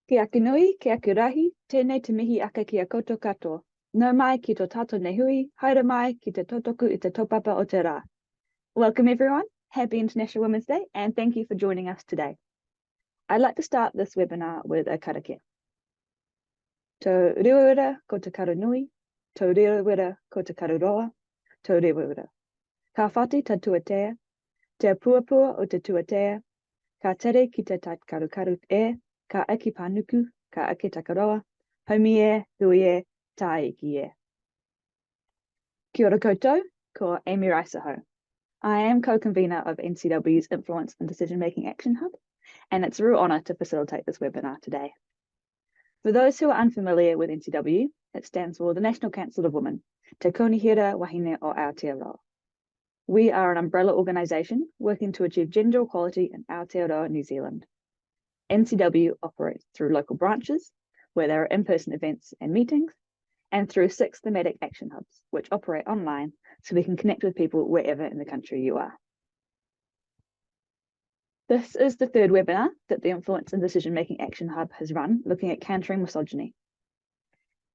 Kia kinui, kia kirahi, tēnei te mihi aka kia koutou katoa. No mai ki tō tātou nei hui, haere mai ki te tōtoku I te taupapa o te rā. Welcome everyone, happy International Women's Day, and thank you for joining us today. I'd like to start this webinar with a karakia. Tō rewera ko te karanui, tō rewera ko te karuroa, tō rewera. Ka whati ta tuatea, te puapua o te tuatea, ka tere ki te tait karukaru e, ka aki panuku, ka ake takaroa, haumi e, hui e, tai iki e. Kia ora koutou, ko Amy Raisaho. I am co-convener of NCW's Influence and Decision-Making Action Hub, and it's a real honour to facilitate this webinar today. For those who are unfamiliar with NCW, it stands for the National Council of Women, Te Kaunihera Wāhine o Aotearoa. We are an umbrella organisation working to achieve gender equality in Aotearoa, New Zealand. NCW operates through local branches, where there are in-person events and meetings, and through 6 thematic action hubs, which operate online so we can connect with people wherever in the country you are. This is the 3rd webinar that the Influence and Decision-Making Action Hub has run, looking at countering misogyny.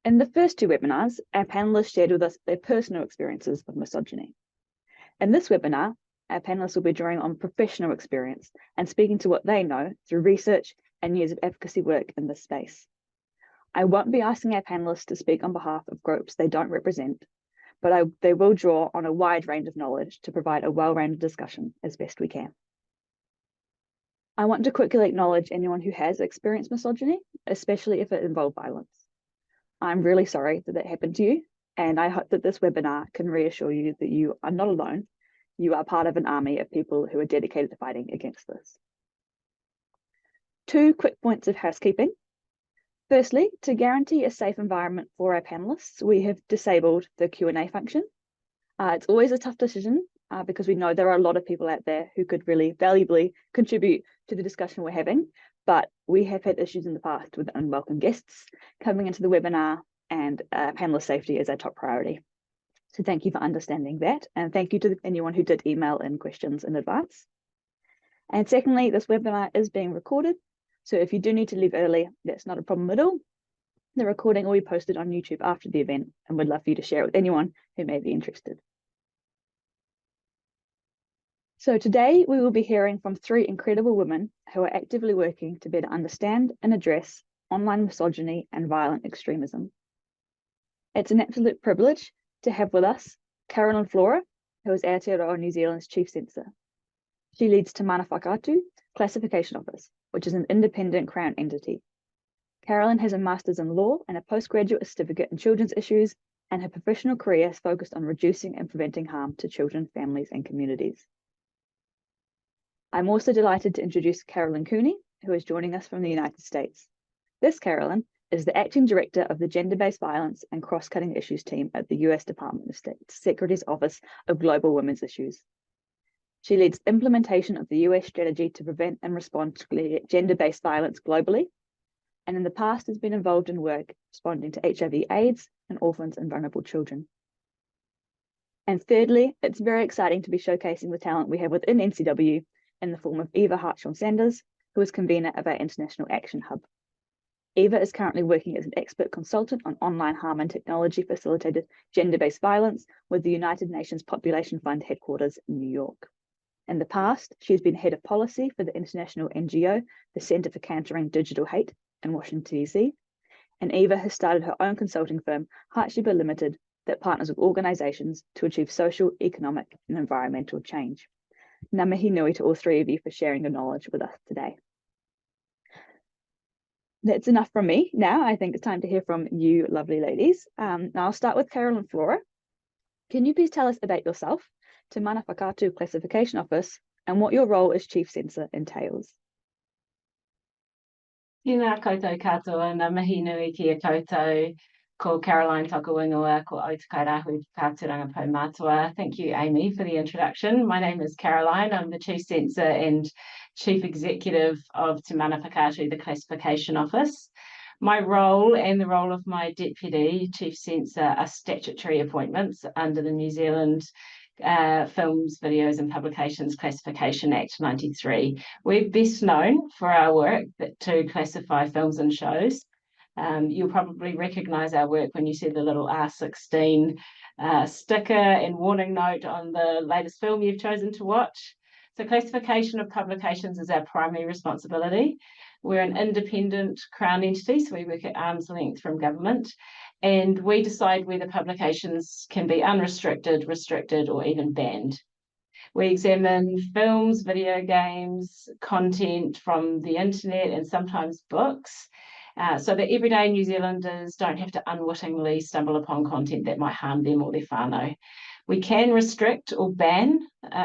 In the first 2 webinars, our panellists shared with us their personal experiences of misogyny. In this webinar, our panellists will be drawing on professional experience and speaking to what they know through research and years of advocacy work in this space. I won't be asking our panellists to speak on behalf of groups they don't represent, but they will draw on a wide range of knowledge to provide a well-rounded discussion as best we can. I want to quickly acknowledge anyone who has experienced misogyny, especially if it involved violence. I'm really sorry that happened to you, and I hope that this webinar can reassure you that you are not alone. You are part of an army of people who are dedicated to fighting against this. 2 quick points of housekeeping. Firstly, to guarantee a safe environment for our panellists, we have disabled the Q&A function. It's always a tough decision because we know there are a lot of people out there who could really valuably contribute to the discussion we're having, but we have had issues in the past with unwelcome guests coming into the webinar, and panelist safety is our top priority. So thank you for understanding that, and thank you to anyone who did email in questions in advance. And secondly, this webinar is being recorded, so if you do need to leave early, that's not a problem at all. The recording will be posted on YouTube after the event, and we'd love for you to share it with anyone who may be interested. So today we will be hearing from 3 incredible women who are actively working to better understand and address online misogyny and violent extremism. It's an absolute privilege to have with us Carolyn Flora, who is Aotearoa New Zealand's Chief Censor. She leads Te Mana Whakaatu Classification Office, which is an independent Crown entity. Carolyn has a Master's in Law and a postgraduate certificate in Children's Issues, and her professional career is focused on reducing and preventing harm to children, families, and communities. I'm also delighted to introduce Carolyn Cooney, who is joining us from the United States. This Carolyn is the Acting Director of the Gender-Based Violence and Cross-Cutting Issues team at the US Department of State's Secretary's Office of Global Women's Issues. She leads implementation of the US strategy to prevent and respond to gender-based violence globally, and in the past has been involved in work responding to HIV/AIDS and orphans and vulnerable children. And thirdly, it's very exciting to be showcasing the talent we have within NCW in the form of Eva Hartshorn-Sanders, who is convener of our International Action Hub. Eva is currently working as an expert consultant on online harm and technology facilitated gender-based violence with the United Nations Population Fund headquarters in New York. In the past, she's been head of policy for the international NGO, the Centre for Countering Digital Hate in Washington, DC. And Eva has started her own consulting firm, Hartshiba Limited, that partners with organisations to achieve social, economic and environmental change. Ngā mihi nui to all 3 of you for sharing your knowledge with us today. That's enough from me. Now I think it's time to hear from you lovely ladies. Now I'll start with Carolyn Flora. Can you please tell us about yourself, Te Mana Whakaatu Classification Office, and what your role as Chief Censor entails? Tēnā koutou katoa, ngā mihi nui ki a koutou, ko Caroline Takawingoa, ko Aotearoa Kāturanga Paumātua. Thank you, Amy, for the introduction. My name is Caroline. I'm the Chief Censor and Chief Executive of Te Mana Whakaatu, the Classification Office. My role and the role of my Deputy Chief Censor are statutory appointments under the New Zealand Films, Videos and Publications Classification Act 93. We're best known for our work to classify films and shows. You'll probably recognise our work when you see the little R16 sticker and warning note on the latest film you've chosen to watch. So classification of publications is our primary responsibility. We're an independent Crown entity, so we work at arm's length from government, and we decide whether publications can be unrestricted, restricted, or even banned. We examine films, video games, content from the internet, and sometimes books, so that everyday New Zealanders don't have to unwittingly stumble upon content that might harm them or their whānau. We can restrict or ban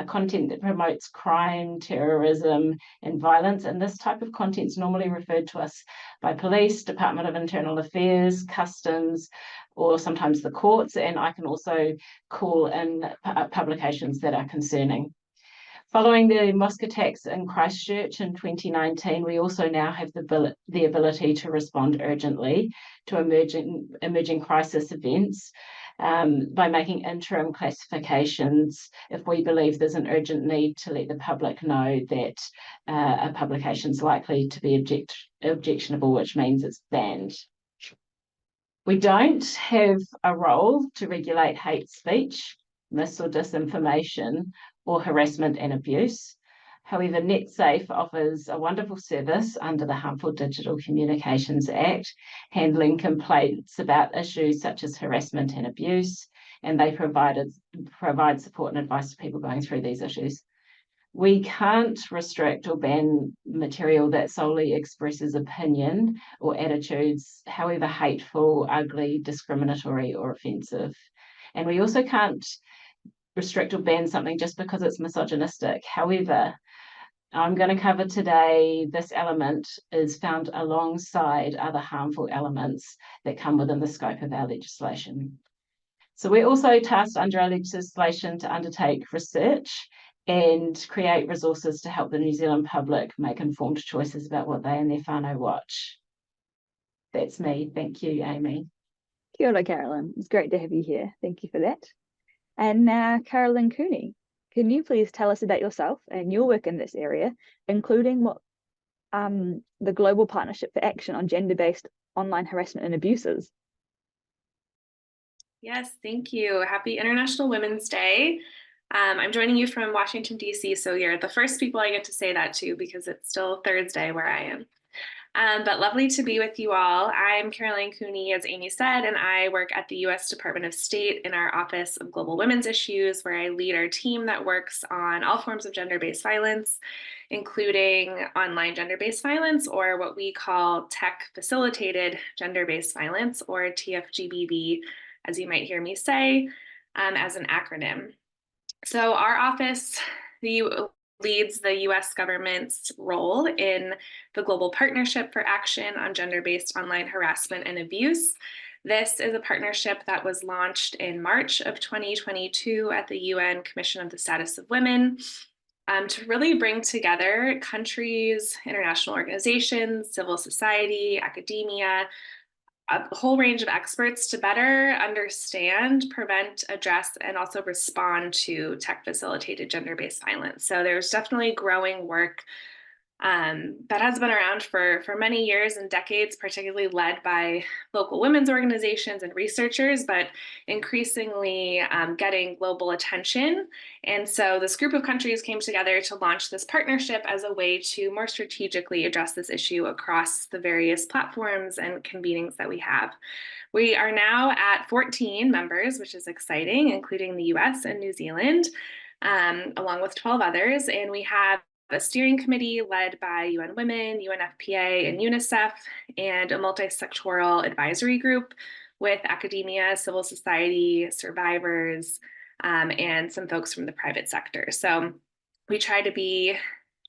content that promotes crime, terrorism, and violence, and this type of content is normally referred to us by police, Department of Internal Affairs, Customs, or sometimes the courts, and I can also call in publications that are concerning. Following the mosque attacks in Christchurch in 2019, we also now have the ability to respond urgently to emerging crisis events by making interim classifications if we believe there's an urgent need to let the public know that a publication is likely to be objectionable, which means it's banned. We don't have a role to regulate hate speech, mis or disinformation, or harassment and abuse. However, NetSafe offers a wonderful service under the Harmful Digital Communications Act, handling complaints about issues such as harassment and abuse, and they provide support and advice to people going through these issues. We can't restrict or ban material that solely expresses opinion or attitudes, however hateful, ugly, discriminatory, or offensive. And we also can't restrict or ban something just because it's misogynistic. However, I'm going to cover today this element is found alongside other harmful elements that come within the scope of our legislation. So we're also tasked under our legislation to undertake research and create resources to help the New Zealand public make informed choices about what they and their whānau watch. That's me. Thank you, Amy. Kia ora, Carolyn. It's great to have you here. Thank you for that. And now, Carolyn Cooney, can you please tell us about yourself and your work in this area, including what the Global Partnership for Action on Gender-Based Online Harassment and Abuses? Yes, thank you. Happy International Women's Day. I'm joining you from Washington, D.C., so you're the first people I get to say that to because it's still Thursday where I am. But lovely to be with you all. I'm Caroline Cooney, as Amy said, and I work at the U.S. Department of State in our Office of Global Women's Issues, where I lead our team that works on all forms of gender-based violence, including online gender-based violence, or what we call tech-facilitated gender-based violence, or TFGBV, as you might hear me say, as an acronym. So our office leads the U.S. government's role in the Global Partnership for Action on Gender-Based Online Harassment and Abuse. This is a partnership that was launched in March of 2022 at the UN Commission on the Status of Women to really bring together countries, international organizations, civil society, academia, a whole range of experts to better understand, prevent, address, and also respond to tech-facilitated gender-based violence. So there's definitely growing work that has been around for many years and decades, particularly led by local women's organizations and researchers, but increasingly getting global attention. And so this group of countries came together to launch this partnership as a way to more strategically address this issue across the various platforms and convenings that we have. We are now at 14 members, which is exciting, including the US and New Zealand, along with 12 others. And we have a steering committee led by UN Women, UNFPA, and UNICEF, and a multi-sectoral advisory group with academia, civil society, survivors, and some folks from the private sector. So we try to be,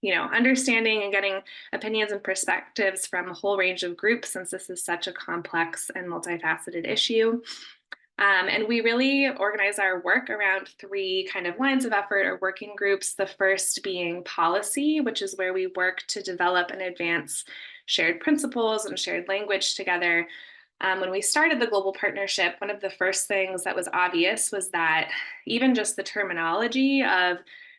understanding and getting opinions and perspectives from a whole range of groups, since this is such a complex and multifaceted issue. And we really organize our work around three kind of lines of effort or working groups. The first being policy, which is where we work to develop and advance shared principles and shared language together When we started the global partnership, one of the first things that was obvious was that even just the terminology of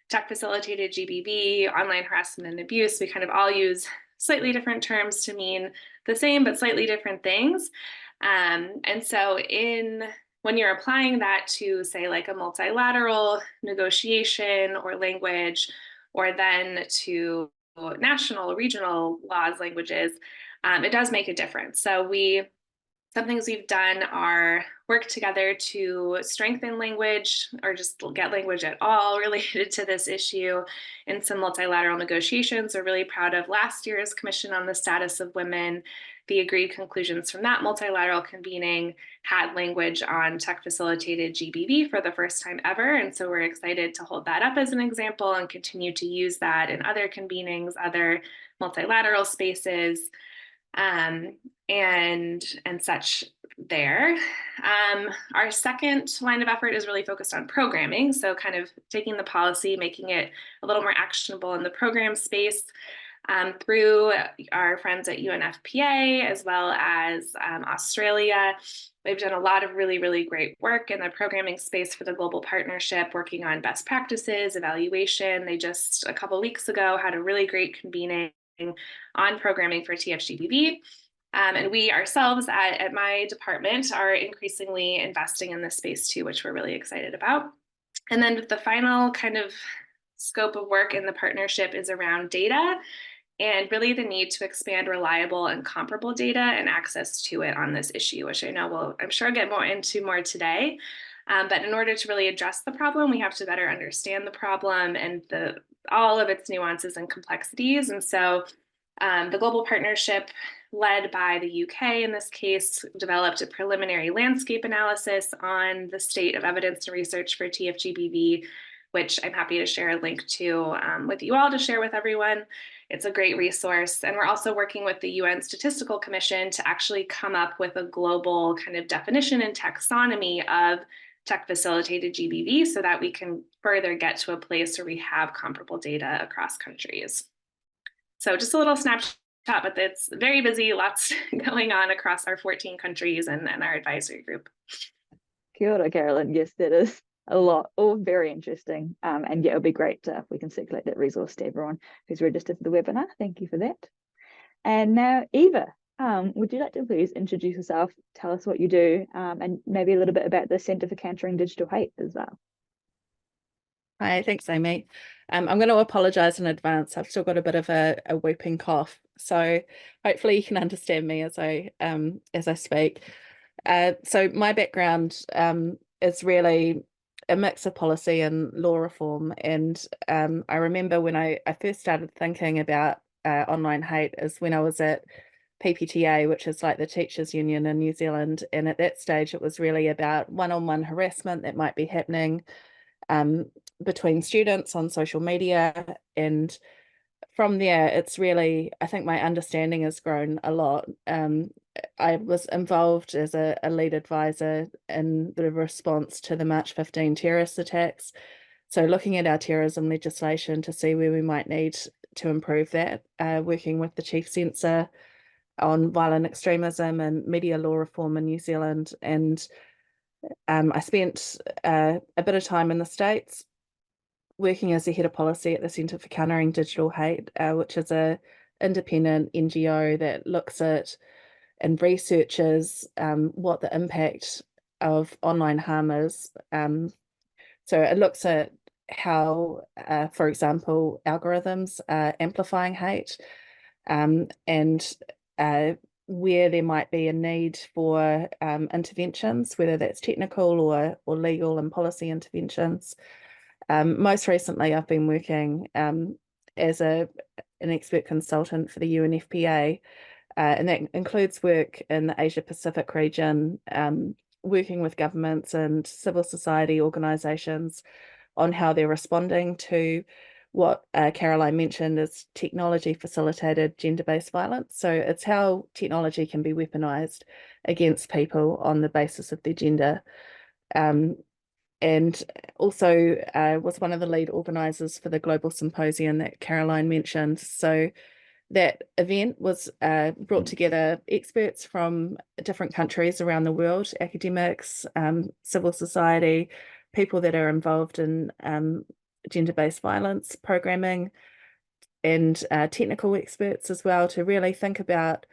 tech-facilitated GBV, online harassment and abuse, we kind of all use slightly different terms to mean the same but slightly different things. And so when you're applying that to, say, like a multilateral negotiation or language, or then to national, regional laws, languages, it does make a difference. So some things we've done are work together to strengthen language or just get language at all related to this issue in some multilateral negotiations. We're really proud of last year's Commission on the Status of Women. The agreed conclusions from that multilateral convening had language on tech-facilitated GBV for the first time ever. And so we're excited to hold that up as an example and continue to use that in other convenings, other multilateral spaces, and such there. Our second line of effort is really focused on programming. So kind of taking the policy, making it a little more actionable in the program space through our friends at UNFPA, as well as Australia. They've done a lot of really, really great work in the programming space for the global partnership, working on best practices, evaluation. They just a couple of weeks ago had a really great convening on programming for TFGBV. And we ourselves at my department are increasingly investing in this space too, which we're really excited about. And then the final kind of scope of work in the partnership is around data and really the need to expand reliable and comparable data and access to it on this issue, which I know I'm sure, get more into today. But in order to really address the problem, we have to better understand the problem and all of its nuances and complexities. And so the global partnership, led by the UK in this case, developed a preliminary landscape analysis on the state of evidence and research for TFGBV, which I'm happy to share a link to with you all to share with everyone. It's a great resource. And we're also working with the UN Statistical Commission to actually come up with a global kind of definition and taxonomy of tech-facilitated GBV so that we can further get to a place where we have comparable data across countries. So just a little snapshot, but it's very busy, lots going on across our 14 countries and our advisory group. Kia ora, Carolyn. Yes, that is a lot, all very interesting. And yeah, it'll be great if we can circulate that resource to everyone who's registered for the webinar. Thank you for that. And now, Eva, would you like to please introduce yourself, tell us what you do, and maybe a little bit about the Centre for Countering Digital Hate as well. Hi, thanks, Amy. I'm going to apologise in advance. I've still got a bit of a whooping cough, so hopefully you can understand me as I speak. So my background is really a mix of policy and law reform, and I remember when I first started thinking about online hate is when I was at PPTA, which is like the teachers union in New Zealand, and at that stage it was really about one-on-one harassment that might be happening between students on social media. And from there, it's really, I think my understanding has grown a lot. I was involved as a lead advisor in the response to the March 15 terrorist attacks. So looking at our terrorism legislation to see where we might need to improve that, working with the chief censor on violent extremism and media law reform in New Zealand. And I spent a bit of time in the States working as a head of policy at the Centre for Countering Digital Hate, which is an independent NGO that looks at and researches what the impact of online harm is. So it looks at how, for example, algorithms are amplifying hate, and where there might be a need for interventions, whether that's technical or legal and policy interventions. Most recently, I've been working as an expert consultant for the UNFPA, and that includes work in the Asia Pacific region, working with governments and civil society organisations on how they're responding to what Caroline mentioned as technology-facilitated gender-based violence. So it's how technology can be weaponised against people on the basis of their gender. And also was one of the lead organisers for the global symposium that Caroline mentioned. So That event was brought together experts from different countries around the world, academics, civil society, people that are involved in gender-based violence programming, and technical experts as well, to really think about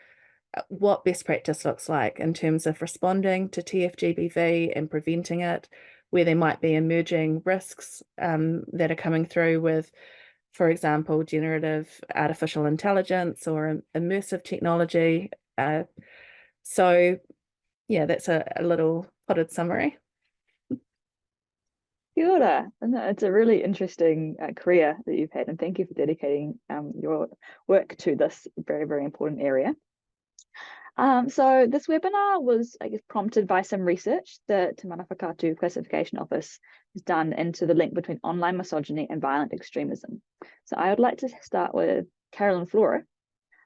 what best practice looks like in terms of responding to TFGBV and preventing it, where there might be emerging risks that are coming through with, for example, generative artificial intelligence or immersive technology. So yeah, that's a little potted summary. Kia ora. It's a really interesting career that you've had, and thank you for dedicating your work to this very, very important area. So this webinar was, I guess, prompted by some research that Te Mana Whakaatu Classification Office has done into the link between online misogyny and violent extremism. So I would like to start with Carolyn Flora.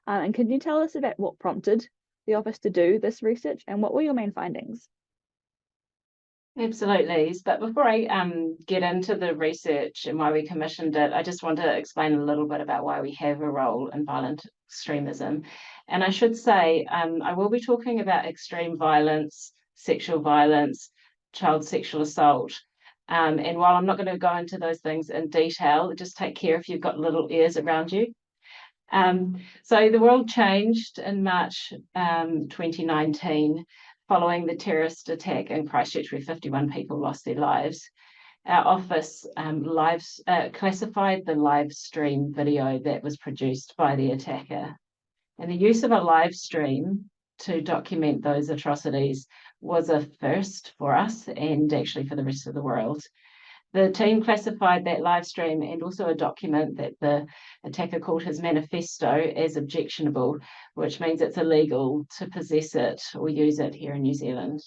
And can you tell us about what prompted the office to do this research and what were your main findings? Absolutely. But before I get into the research and why we commissioned it, I just want to explain a little bit about why we have a role in violent extremism. And I should say, I will be talking about extreme violence, sexual violence, child sexual assault. And while I'm not going to go into those things in detail, just take care if you've got little ears around you. So the world changed in March 2019. Following the terrorist attack in Christchurch, where 51 people lost their lives. Our office classified the live stream video that was produced by the attacker. And the use of a live stream to document those atrocities was a first for us and actually for the rest of the world. The team classified that live stream and also a document that the attacker called his manifesto as objectionable, which means it's illegal to possess it or use it here in New Zealand.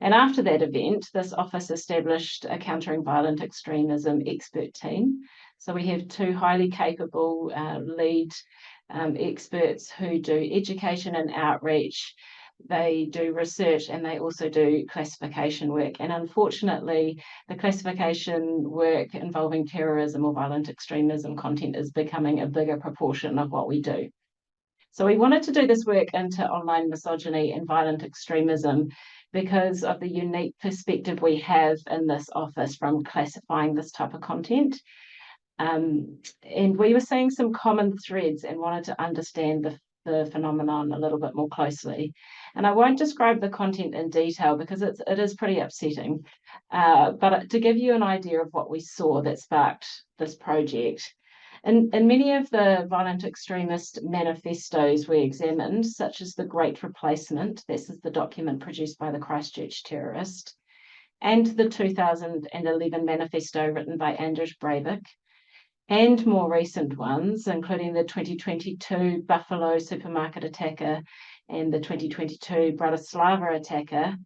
And after that event, this office established a Countering Violent Extremism expert team. So we have two highly capable lead experts who do education and outreach. They do research and they also do classification work. And unfortunately, the classification work involving terrorism or violent extremism content is becoming a bigger proportion of what we do. So we wanted to do this work into online misogyny and violent extremism because of the unique perspective we have in this office from classifying this type of content. And we were seeing some common threads and wanted to understand the phenomenon a little bit more closely. And I won't describe the content in detail because it is pretty upsetting. But to give you an idea of what we saw that sparked this project, in many of the violent extremist manifestos we examined, such as the Great Replacement, this is the document produced by the Christchurch terrorist, and the 2011 manifesto written by Anders Breivik, and more recent ones, including the 2022 Buffalo supermarket attacker and the 2022 Bratislava attacker,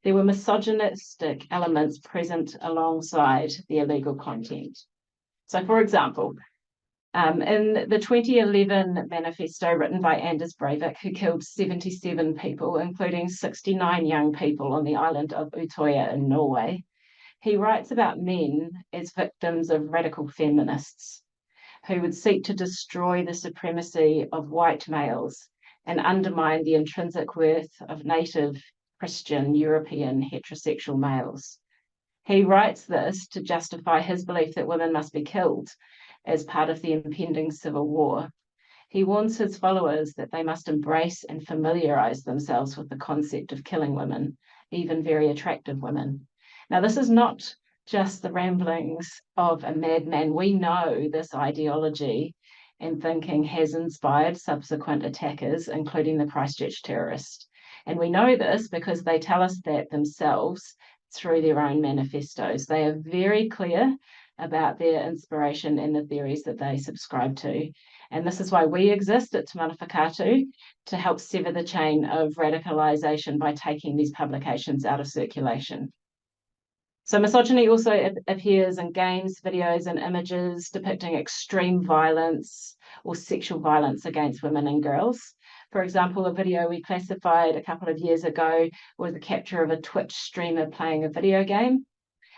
there were misogynistic elements present alongside the illegal content. So, for example, in the 2011 manifesto written by Anders Breivik, who killed 77 people, including 69 young people on the island of Utoya in Norway, he writes about men as victims of radical feminists who would seek to destroy the supremacy of white males and undermine the intrinsic worth of native, Christian, European heterosexual males. He writes this to justify his belief that women must be killed as part of the impending civil war. He warns his followers that they must embrace and familiarize themselves with the concept of killing women, even very attractive women. Now, this is not just the ramblings of a madman. We know this ideology and thinking has inspired subsequent attackers, including the Christchurch terrorist. And we know this because they tell us that themselves through their own manifestos. They are very clear about their inspiration and the theories that they subscribe to. And this is why we exist at Te Mana Whakaatu, to help sever the chain of radicalisation by taking these publications out of circulation. So misogyny also appears in games, videos, and images depicting extreme violence or sexual violence against women and girls. For example, a video we classified a couple of years ago was a capture of a Twitch streamer playing a video game.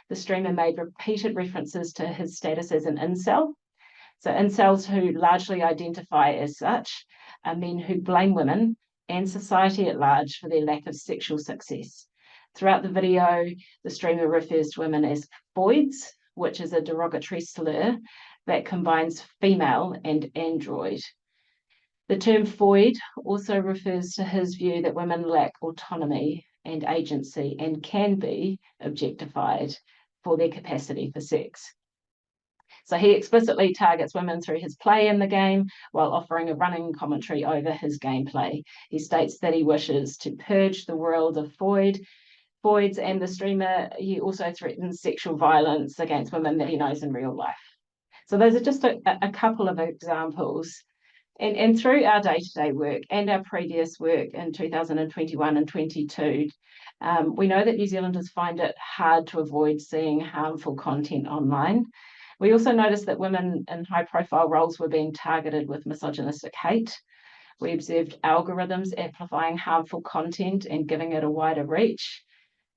The streamer made repeated references to his status as an incel, So incels who largely identify as such are men who blame women and society at large for their lack of sexual success. Throughout the video, the streamer refers to women as foids, which is a derogatory slur that combines female and android. The term foid also refers to his view that women lack autonomy and agency and can be objectified for their capacity for sex. So he explicitly targets women through his play in the game while offering a running commentary over his gameplay. He states that he wishes to purge the world of foids, and the streamer, he also threatens sexual violence against women that he knows in real life. So those are just a couple of examples. And through our day-to-day work and our previous work in 2021 and 22, we know that New Zealanders find it hard to avoid seeing harmful content online. We also noticed that women in high-profile roles were being targeted with misogynistic hate. We observed algorithms amplifying harmful content and giving it a wider reach.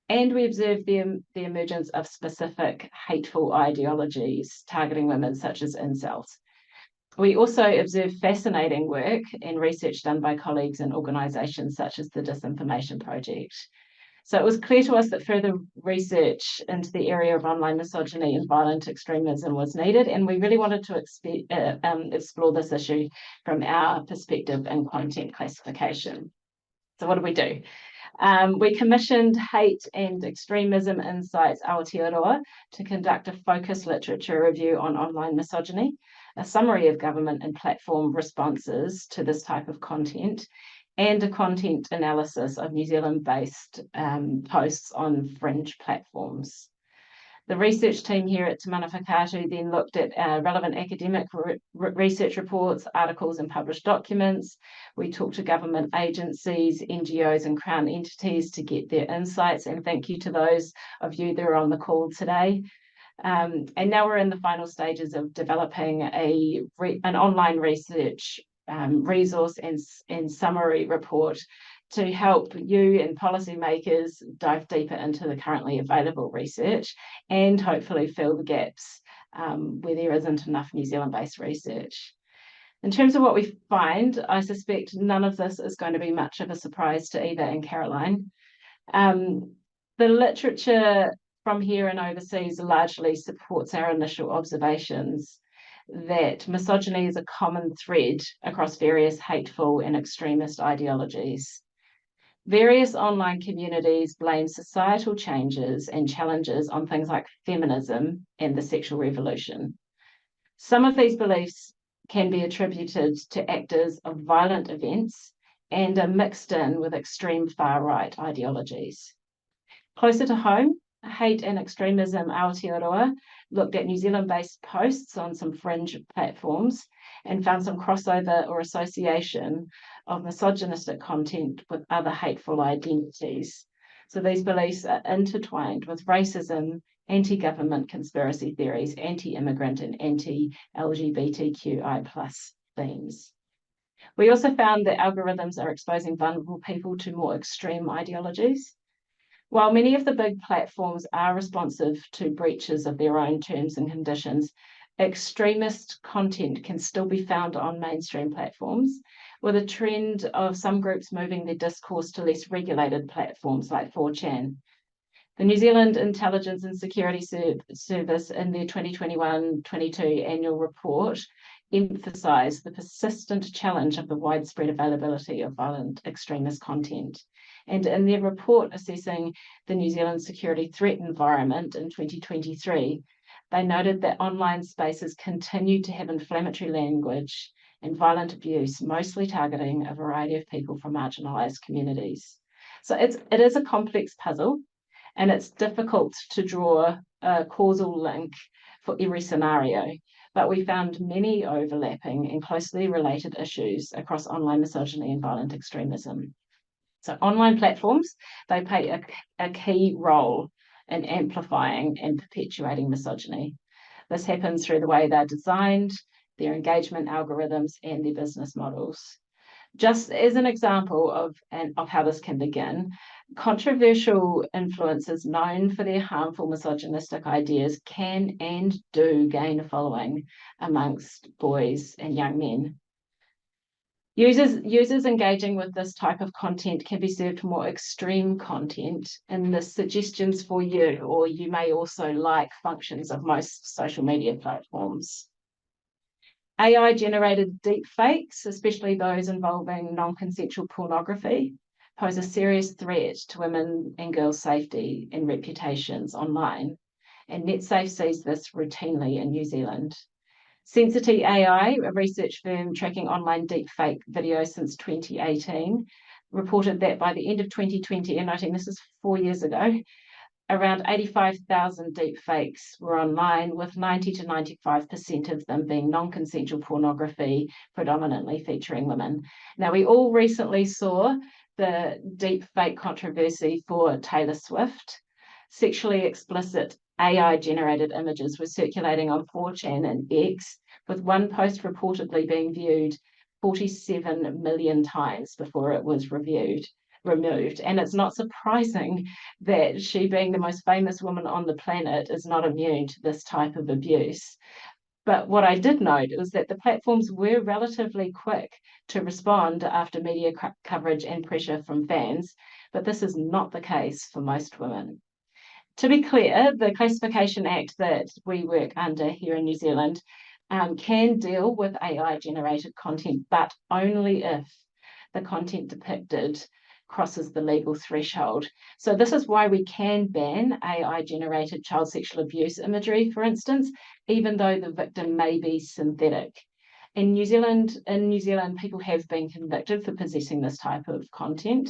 And we observed the emergence of specific hateful ideologies targeting women, such as incels. We also observed fascinating work and research done by colleagues in organisations such as the Disinformation Project. So it was clear to us that further research into the area of online misogyny and violent extremism was needed, and we really wanted to explore this issue from our perspective in content classification. So what did we do? We commissioned Hate and Extremism Insights Aotearoa to conduct a focused literature review on online misogyny, a summary of government and platform responses to this type of content, and a content analysis of New Zealand-based posts on fringe platforms. The research team here at Te Mana Whakaatu then looked at relevant academic research reports, articles and published documents. We talked to government agencies, NGOs and Crown entities to get their insights, and thank you to those of you that are on the call today. And now we're in the final stages of developing an online research resource and summary report to help you and policymakers dive deeper into the currently available research and hopefully fill the gaps where there isn't enough New Zealand-based research. In terms of what we find, I suspect none of this is going to be much of a surprise to Eva and Caroline. The literature from here and overseas largely supports our initial observations that misogyny is a common thread across various hateful and extremist ideologies. Various online communities blame societal changes and challenges on things like feminism and the sexual revolution. Some of these beliefs can be attributed to actors of violent events and are mixed in with extreme far-right ideologies. Closer to home, Hate and Extremism Aotearoa looked at New Zealand-based posts on some fringe platforms and found some crossover or association of misogynistic content with other hateful identities. So these beliefs are intertwined with racism, anti-government conspiracy theories, anti-immigrant and anti-LGBTQI+ themes. We also found that algorithms are exposing vulnerable people to more extreme ideologies. While many of the big platforms are responsive to breaches of their own terms and conditions, extremist content can still be found on mainstream platforms, with a trend of some groups moving their discourse to less regulated platforms like 4chan. The New Zealand Intelligence and Security Service in their 2021-22 annual report emphasised the persistent challenge of the widespread availability of violent extremist content. And in their report assessing the New Zealand security threat environment in 2023, they noted that online spaces continue to have inflammatory language and violent abuse, mostly targeting a variety of people from marginalised communities. So it is a complex puzzle, and it's difficult to draw a causal link for every scenario, but we found many overlapping and closely related issues across online misogyny and violent extremism. So online platforms, they play a key role in amplifying and perpetuating misogyny. This happens through the way they're designed, their engagement algorithms, and their business models. Just as an example of how this can begin, controversial influencers known for their harmful misogynistic ideas can and do gain a following amongst boys and young men. Users engaging with this type of content can be served more extreme content in the suggestions for you, or you may also like functions of most social media platforms. AI-generated deepfakes, especially those involving non-consensual pornography, pose a serious threat to women and girls' safety and reputations online, and NetSafe sees this routinely in New Zealand. Sensity AI, a research firm tracking online deepfake videos since 2018, reported that by the end of 2020, and noting this is 4 years ago, around 85,000 deepfakes were online, with 90 to 95% of them being non-consensual pornography, predominantly featuring women. Now, we all recently saw the deepfake controversy for Taylor Swift. Sexually explicit AI-generated images were circulating on 4chan and X, with one post reportedly being viewed 47 million times before it was removed. And it's not surprising that she, being the most famous woman on the planet, is not immune to this type of abuse. But what I did note was that the platforms were relatively quick to respond after media coverage and pressure from fans, but this is not the case for most women. To be clear, the Classification Act that we work under here in New Zealand can deal with AI-generated content, but only if the content depicted crosses the legal threshold. So this is why we can ban AI-generated child sexual abuse imagery, for instance, even though the victim may be synthetic. In New Zealand, people have been convicted for possessing this type of content.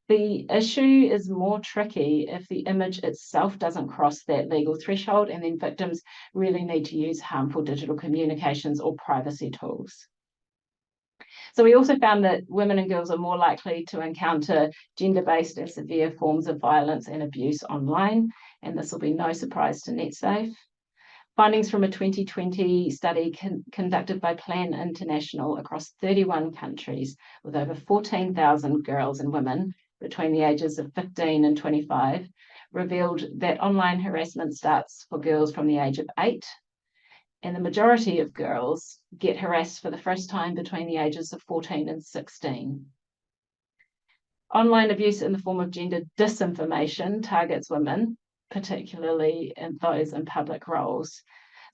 The issue is more tricky if the image itself doesn't cross that legal threshold, and then victims really need to use harmful digital communications or privacy tools. So we also found that women and girls are more likely to encounter gender-based and severe forms of violence and abuse online, and this will be no surprise to NetSafe. Findings from a 2020 study conducted by Plan International across 31 countries with over 14,000 girls and women between the ages of 15 and 25 revealed that online harassment starts for girls from the age of 8, and the majority of girls get harassed for the first time between the ages of 14 and 16. Online abuse in the form of gender disinformation targets women, particularly in those in public roles.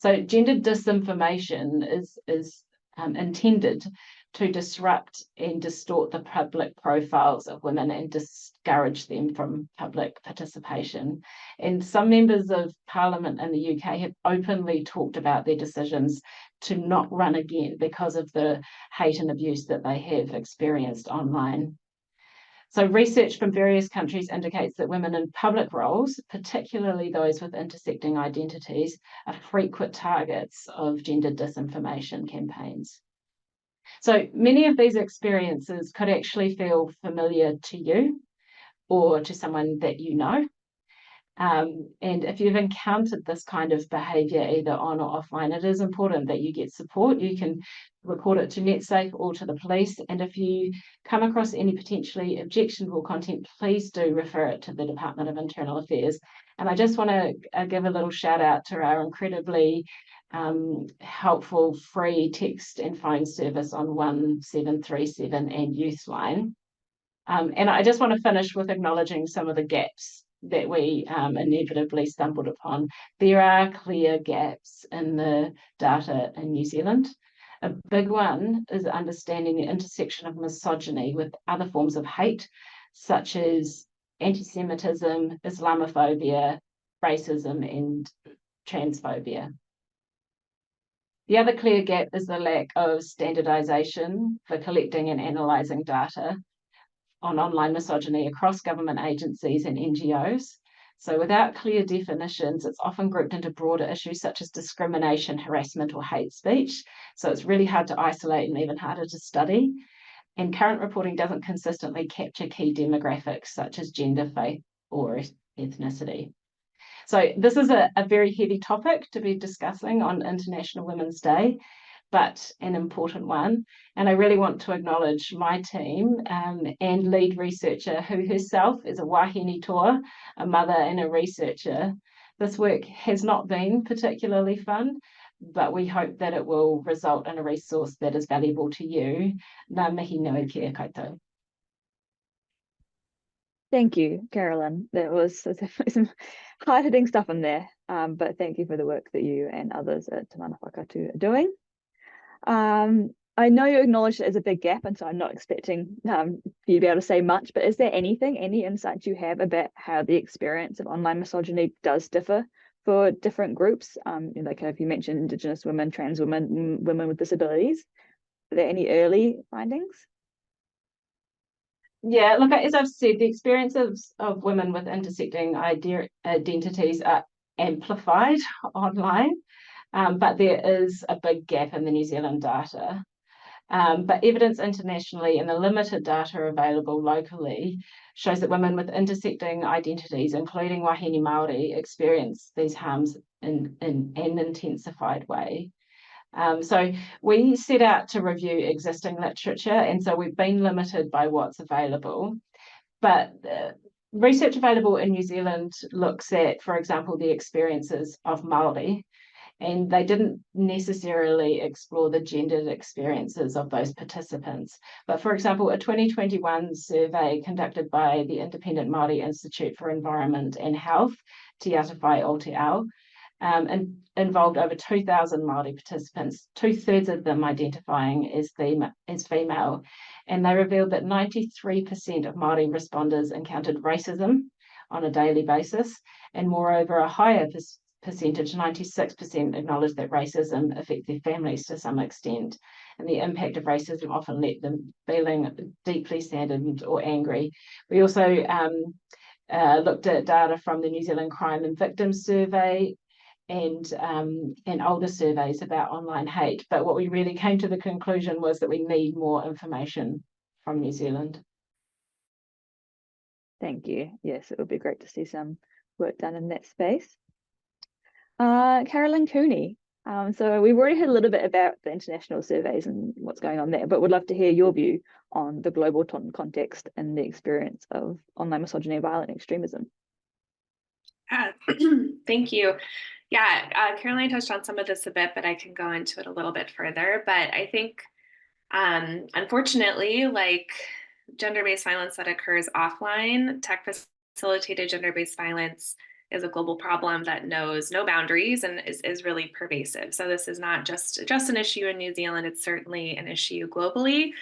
So gender disinformation is intended to disrupt and distort the public profiles of women and discourage them from public participation. And some members of Parliament in the UK have openly talked about their decisions to not run again because of the hate and abuse that they have experienced online. So research from various countries indicates that women in public roles, particularly those with intersecting identities, are frequent targets of gender disinformation campaigns. So many of these experiences could actually feel familiar to you or to someone that you know. And if you've encountered this kind of behaviour either on or offline, it is important that you get support. You can report it to NetSafe or to the police. And if you come across any potentially objectionable content, please do refer it to the Department of Internal Affairs. And I just want to give a little shout out to our incredibly helpful free text and phone service on 1737 and Youthline. And I just want to finish with acknowledging some of the gaps that we inevitably stumbled upon. There are clear gaps in the data in New Zealand. A big one is understanding the intersection of misogyny with other forms of hate, such as anti-Semitism, Islamophobia, racism, and transphobia. The other clear gap is the lack of standardization for collecting and analysing data on online misogyny across government agencies and NGOs. So without clear definitions, it's often grouped into broader issues such as discrimination, harassment, or hate speech. So it's really hard to isolate and even harder to study. And current reporting doesn't consistently capture key demographics such as gender, faith, or ethnicity. So this is a very heavy topic to be discussing on International Women's Day, but an important one. And I really want to acknowledge my team and lead researcher, who herself is a wāhine toa, a mother and a researcher. This work has not been particularly fun, but we hope that it will result in a resource that is valuable to you. Ngā mihi nui kia koutou. Thank you, Carolyn. There was some hard-hitting stuff in there, but thank you for the work that you and others at Te Mana Whakatu are doing. I know you acknowledged it as a big gap, and so I'm not expecting you to be able to say much, but is there any insights you have about how the experience of online misogyny does differ for different groups? Like if you mentioned Indigenous women, trans women, women with disabilities, are there any early findings? Yeah, look, as I've said, the experiences of women with intersecting identities are amplified online, but there is a big gap in the New Zealand data. But evidence internationally and the limited data available locally shows that women with intersecting identities, including wahine Māori, experience these harms in an intensified way. So we set out to review existing literature, and so we've been limited by what's available. But research available in New Zealand looks at, for example, the experiences of Māori, and they didn't necessarily explore the gendered experiences of those participants. But for example, a 2021 survey conducted by the Independent Māori Institute for Environment and Health, Te Atawhai Aotearoa, and involved over 2,000 Māori participants, 2/3 of them identifying as female, and they revealed that 93% of Māori responders encountered racism on a daily basis, and moreover, a higher percentage, 96%, acknowledged that racism affects their families to some extent, and the impact of racism often left them feeling deeply saddened or angry. We also looked at data from the New Zealand Crime and Victims Survey and older surveys about online hate, but what we really came to the conclusion was that we need more information from New Zealand. Thank you. Yes, it would be great to see some work done in that space. Carolyn Cooney. So we've already heard a little bit about the international surveys and what's going on there, but would love to hear your view on the global context and the experience of online misogyny and violent extremism. Thank you. Yeah, Caroline touched on some of this a bit, but I can go into it a little bit further. But I think, unfortunately, like gender-based violence that occurs offline, tech-facilitated gender-based violence is a global problem that knows no boundaries and is really pervasive. So this is not just an issue in New Zealand, it's certainly an issue globally.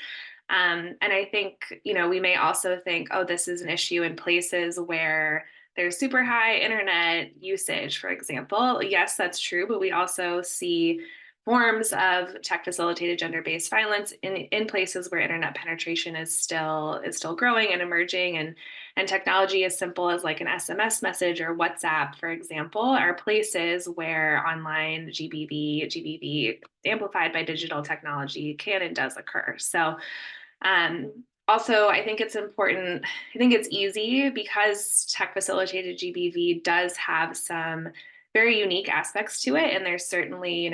And I think, we may also think, oh, this is an issue in places where there's super high internet usage, for example. Yes, that's true, but we also see forms of tech-facilitated gender-based violence in places where internet penetration is still growing and emerging, and technology as simple as like an SMS message or WhatsApp, for example, are places where online GBV amplified by digital technology can and does occur. So also, I think it's important, I think it's easy because tech-facilitated GBV does have some very unique aspects to it. And there's certainly,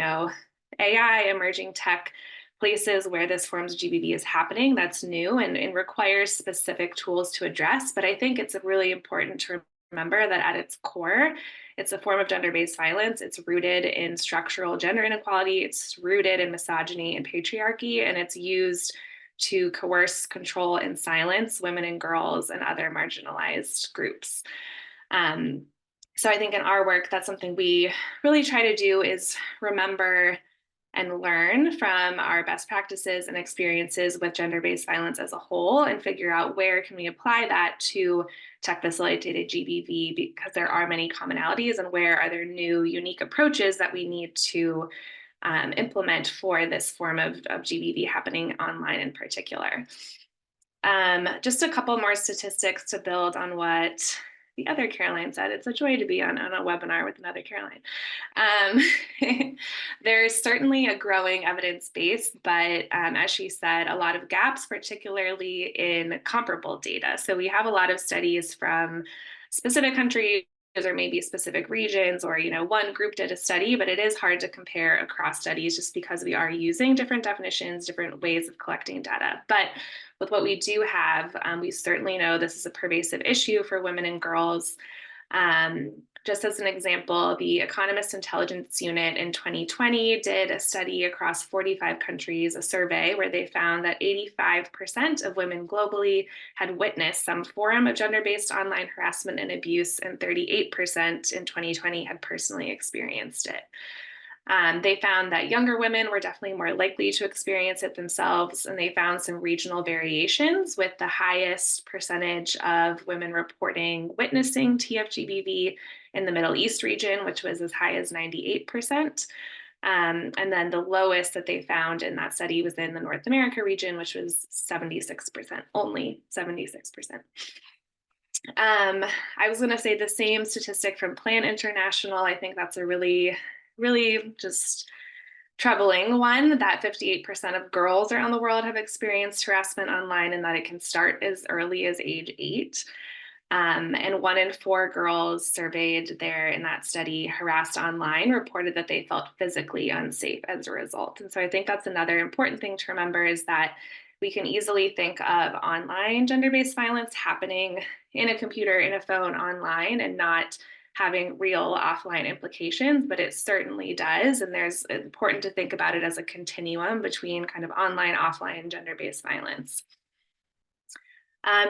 AI, emerging tech places where this forms of GBV is happening. That's new and requires specific tools to address. But I think it's really important to remember that at its core, it's a form of gender-based violence. It's rooted in structural gender inequality. It's rooted in misogyny and patriarchy, and it's used to coerce, control, and silence women and girls and other marginalized groups. So I think in our work, that's something we really try to do is remember and learn from our best practices and experiences with gender-based violence as a whole, and figure out where can we apply that to tech-facilitated GBV, because there are many commonalities, and where are there new, unique approaches that we need to implement for this form of GBV happening online in particular. Just a couple more statistics to build on what the other Caroline said. It's a joy to be on a webinar with another Caroline. There's certainly a growing evidence base, but as she said, a lot of gaps, particularly in comparable data. So we have a lot of studies from specific countries or maybe specific regions, or, you know, one group did a study, but it is hard to compare across studies just because we are using different definitions, different ways of collecting data. But with what we do have, we certainly know this is a pervasive issue for women and girls. Just as an example, the Economist Intelligence Unit in 2020 did a study across 45 countries, a survey where they found that 85% of women globally had witnessed some form of gender-based online harassment and abuse, and 38% in 2020 had personally experienced it. They found that younger women were definitely more likely to experience it themselves, and they found some regional variations, with the highest percentage of women reporting witnessing TFGBV in the Middle East region, which was as high as 98%. And then the lowest that they found in that study was in the North America region, which was 76%, only 76%. I was going to say the same statistic from Plan International. I think that's a really just troubling one, that 58% of girls around the world have experienced harassment online, and that it can start as early as age 8. And 1 in 4 girls surveyed there in that study harassed online reported that they felt physically unsafe as a result. And so I think that's another important thing to remember, is that we can easily think of online gender-based violence happening in a computer, in a phone, online, and not having real offline implications, but it certainly does. And it's important to think about it as a continuum between kind of online, offline gender-based violence.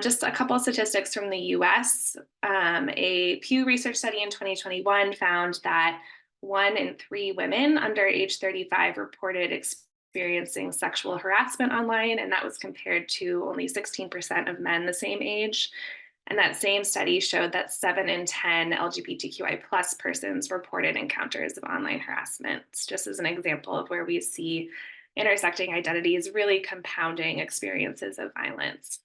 Just a couple of statistics from the US. A Pew Research study in 2021 found that 1 in 3 women under age 35 reported experiencing sexual harassment online, and that was compared to only 16% of men the same age. And that same study showed that 7 in 10 LGBTQI+ persons reported encounters of online harassment, just as an example of where we see intersecting identities really compounding experiences of violence.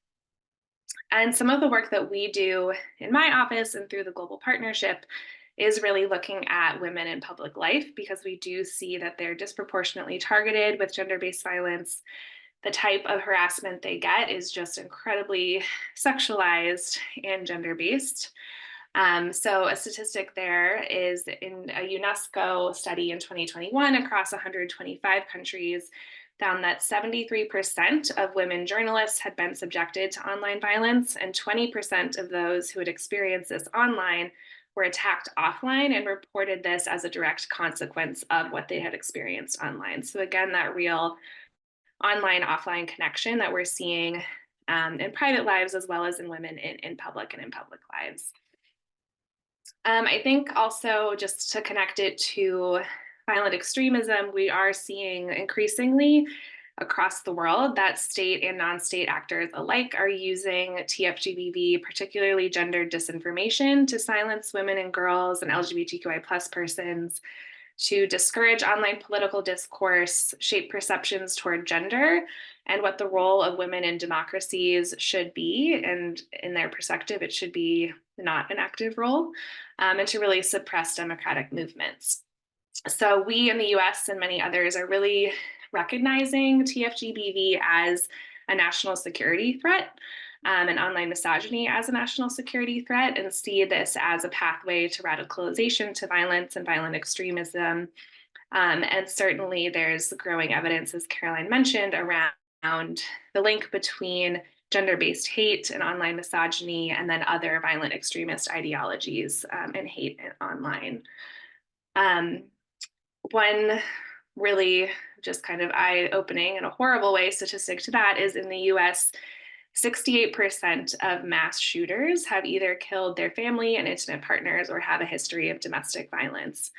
And some of the work that we do in my office and through the Global Partnership is really looking at women in public life, because we do see that they're disproportionately targeted with gender-based violence. The type of harassment they get is just incredibly sexualized and gender-based. So a statistic there is in a UNESCO study in 2021 across 125 countries, found that 73% of women journalists had been subjected to online violence, and 20% of those who had experienced this online were attacked offline and reported this as a direct consequence of what they had experienced online. So again, that real online-offline connection that we're seeing in private lives, as well as in women in public and in public lives. I think also, just to connect it to violent extremism, we are seeing increasingly across the world that state and non-state actors alike are using TFGBV, particularly gender disinformation, to silence women and girls and LGBTQI+ persons, to discourage online political discourse, shape perceptions toward gender and what the role of women in democracies should be. And in their perspective, it should be not an active role, and to really suppress democratic movements. So we in the US and many others are really recognizing TFGBV as a national security threat, and online misogyny as a national security threat, and see this as a pathway to radicalization, to violence and violent extremism. And certainly there's growing evidence, as Caroline mentioned, around the link between gender-based hate and online misogyny, and then other violent extremist ideologies and hate online. One really just kind of eye-opening in a horrible way statistic to that is, in the US, 68% of mass shooters have either killed their family and intimate partners or have a history of domestic violence.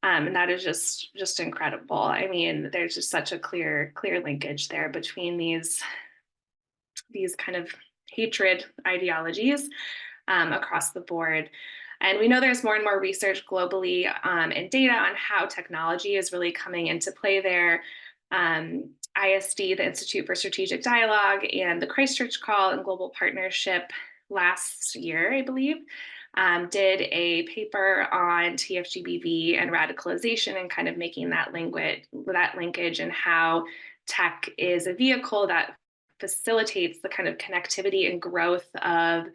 And that is just incredible. I mean, there's just such a clear linkage there between these kind of hatred ideologies across the board. And we know there's more and more research globally and data on how technology is really coming into play there. ISD, the Institute for Strategic Dialogue, and the Christchurch Call and Global Partnership last year, I believe, did a paper on TFGBV and radicalization, and kind of making that linkage, and how tech is a vehicle that facilitates the kind of connectivity and growth of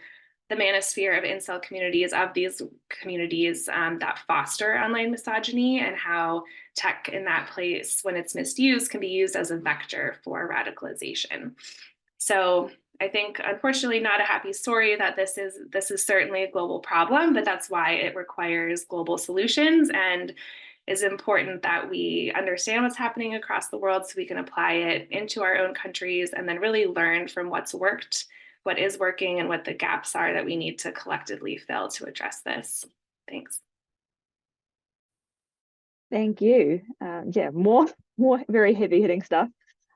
the manosphere of incel communities, of these communities that foster online misogyny, and how tech in that place, when it's misused, can be used as a vector for radicalization. So I think, unfortunately, not a happy story that this is certainly a global problem, but that's why it requires global solutions, and is important that we understand what's happening across the world so we can apply it into our own countries and then really learn from what's worked, what is working, and what the gaps are that we need to collectively fill to address this. Thanks. Thank you. Yeah, more very heavy hitting stuff.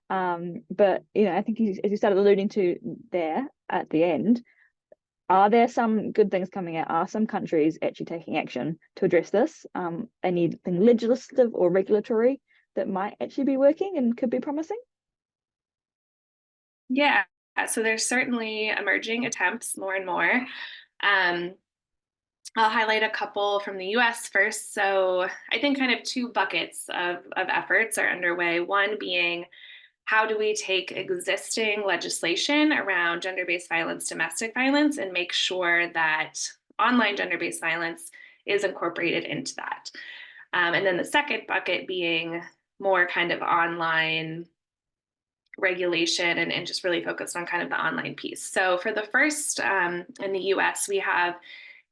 But I think as you started alluding to there at the end, are there some good things coming out? Are some countries actually taking action to address this? Anything legislative or regulatory that might actually be working and could be promising? Yeah, so there's certainly emerging attempts more and more. I'll highlight a couple from the US first. So I think kind of two buckets of efforts are underway. One being, how do we take existing legislation around gender-based violence, domestic violence, and make sure that online gender-based violence is incorporated into that? And then the second bucket being more kind of online regulation and just really focused on kind of the online piece. So for the first, in the US, we have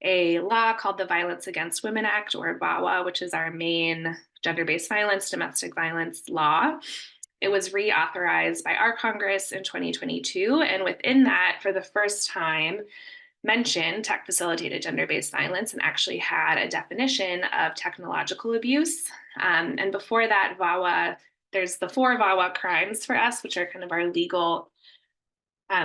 a law called the Violence Against Women Act, or VAWA, which is our main gender-based violence, domestic violence law. It was reauthorized by our Congress in 2022, and within that, for the first time, mentioned tech-facilitated gender-based violence and actually had a definition of technological abuse. And before that, VAWA, there's the 4 VAWA crimes for us, which are kind of our legal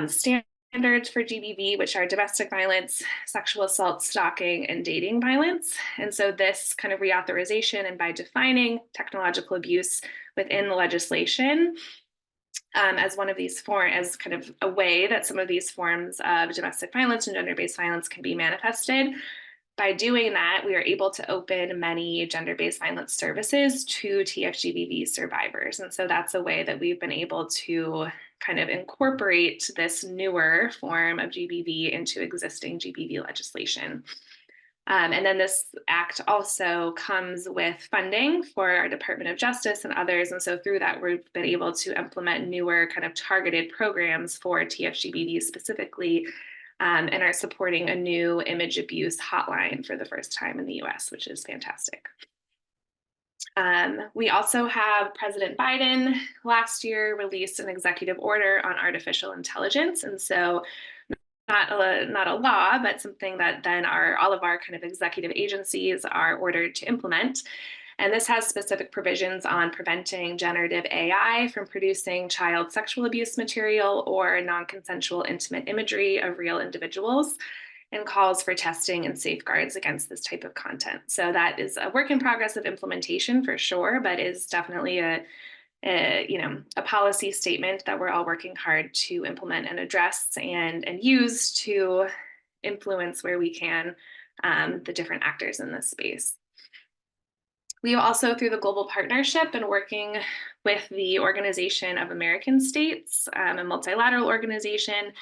standards for GBV, which are domestic violence, sexual assault, stalking, and dating violence. And so this kind of reauthorization, and by defining technological abuse within the legislation as one of these as kind of a way that some of these forms of domestic violence and gender-based violence can be manifested. By doing that, we are able to open many gender-based violence services to TFGBV survivors. And so that's a way that we've been able to kind of incorporate this newer form of GBV into existing GBV legislation. And then this act also comes with funding for our Department of Justice and others. And so through that, we've been able to implement newer kind of targeted programs for TFGBV specifically, and are supporting a new image abuse hotline for the first time in the US, which is fantastic. We also have President Biden last year released an executive order on artificial intelligence. And so not a law, but something that then all of our kind of executive agencies are ordered to implement. And this has specific provisions on preventing generative AI from producing child sexual abuse material or non-consensual intimate imagery of real individuals, and calls for testing and safeguards against this type of content. So that is a work in progress of implementation for sure, but is definitely a policy statement that we're all working hard to implement and address and use to influence where we can the different actors in this space. We've also, through the global partnership, been working with the Organization of American States, a multilateral organization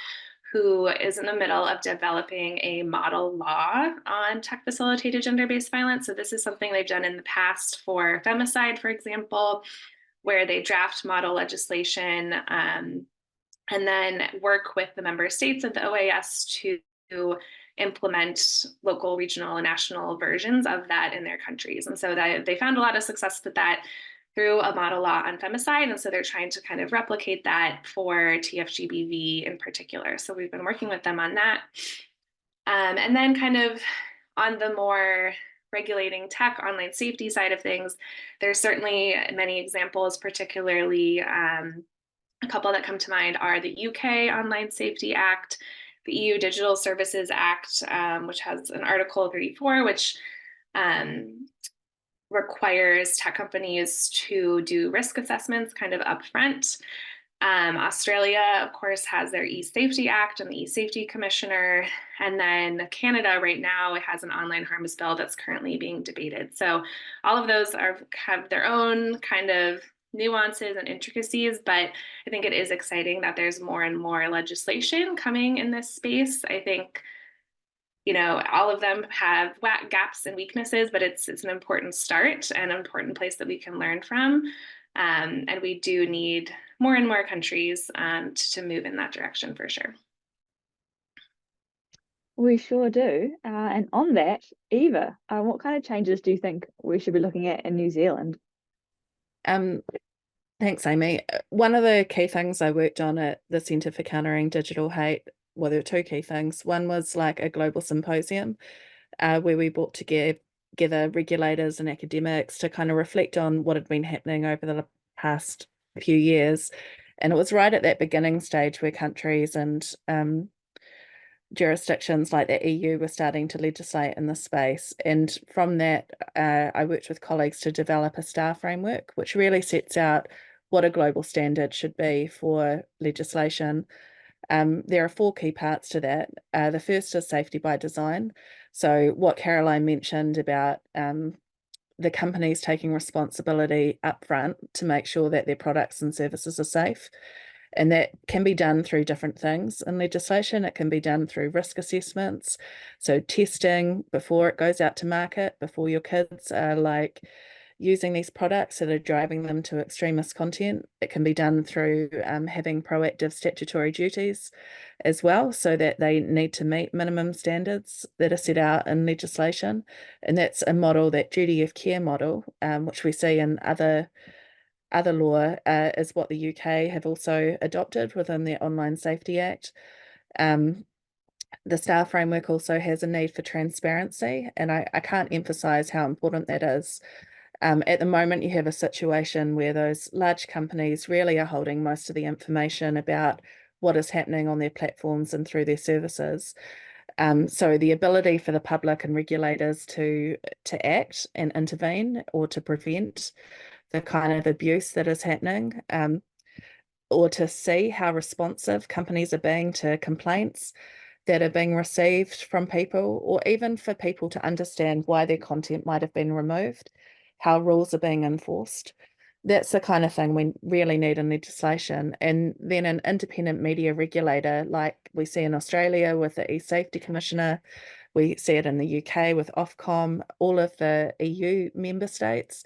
who is in the middle of developing a model law on tech-facilitated gender-based violence. So this is something they've done in the past for femicide, for example, where they draft model legislation and then work with the member states of the OAS to implement local, regional, and national versions of that in their countries. And so they found a lot of success with that through a model law on femicide. And so they're trying to kind of replicate that for TFGBV in particular. So we've been working with them on that. And then kind of on the more regulating tech online safety side of things, there's certainly many examples, particularly a couple that come to mind are the UK Online Safety Act, the EU Digital Services Act, which has an Article 34, which requires tech companies to do risk assessments kind of upfront. Australia, of course, has their e-Safety Act and the e-Safety Commissioner. And then Canada right now has an online harms bill that's currently being debated. So all of those have their own kind of nuances and intricacies, but I think it is exciting that there's more and more legislation coming in this space. I think all of them have gaps and weaknesses, but it's an important start and an important place that we can learn from. And we do need more and more countries to move in that direction for sure. We sure do. And on that, Eva, what kind of changes do you think we should be looking at in New Zealand? Thanks, Amy. One of the key things I worked on at the Centre for Countering Digital Hate, well, there were two key things. One was like a global symposium where we brought together regulators and academics to kind of reflect on what had been happening over the past few years. And it was right at that beginning stage where countries and jurisdictions like the EU were starting to legislate in this space. And from that, I worked with colleagues to develop a STAR framework, which really sets out what a global standard should be for legislation. There are four key parts to that. The first is safety by design. So what Caroline mentioned about the companies taking responsibility upfront to make sure that their products and services are safe. And that can be done through different things in legislation. It can be done through risk assessments. So testing before it goes out to market, before your kids are like using these products that are driving them to extremist content. It can be done through having proactive statutory duties as well, so that they need to meet minimum standards that are set out in legislation. And that's a model, that duty of care model, which we see in other law, is what the UK have also adopted within their Online Safety Act. The STAR framework also has a need for transparency, and I can't emphasize how important that is. At the moment, you have a situation where those large companies really are holding most of the information about what is happening on their platforms and through their services. So the ability for the public and regulators to act and intervene or to prevent the kind of abuse that is happening, or to see how responsive companies are being to complaints that are being received from people, or even for people to understand why their content might have been removed, how rules are being enforced. That's the kind of thing we really need in legislation. And then an independent media regulator, like we see in Australia with the e-Safety Commissioner, we see it in the UK with Ofcom, all of the EU member states,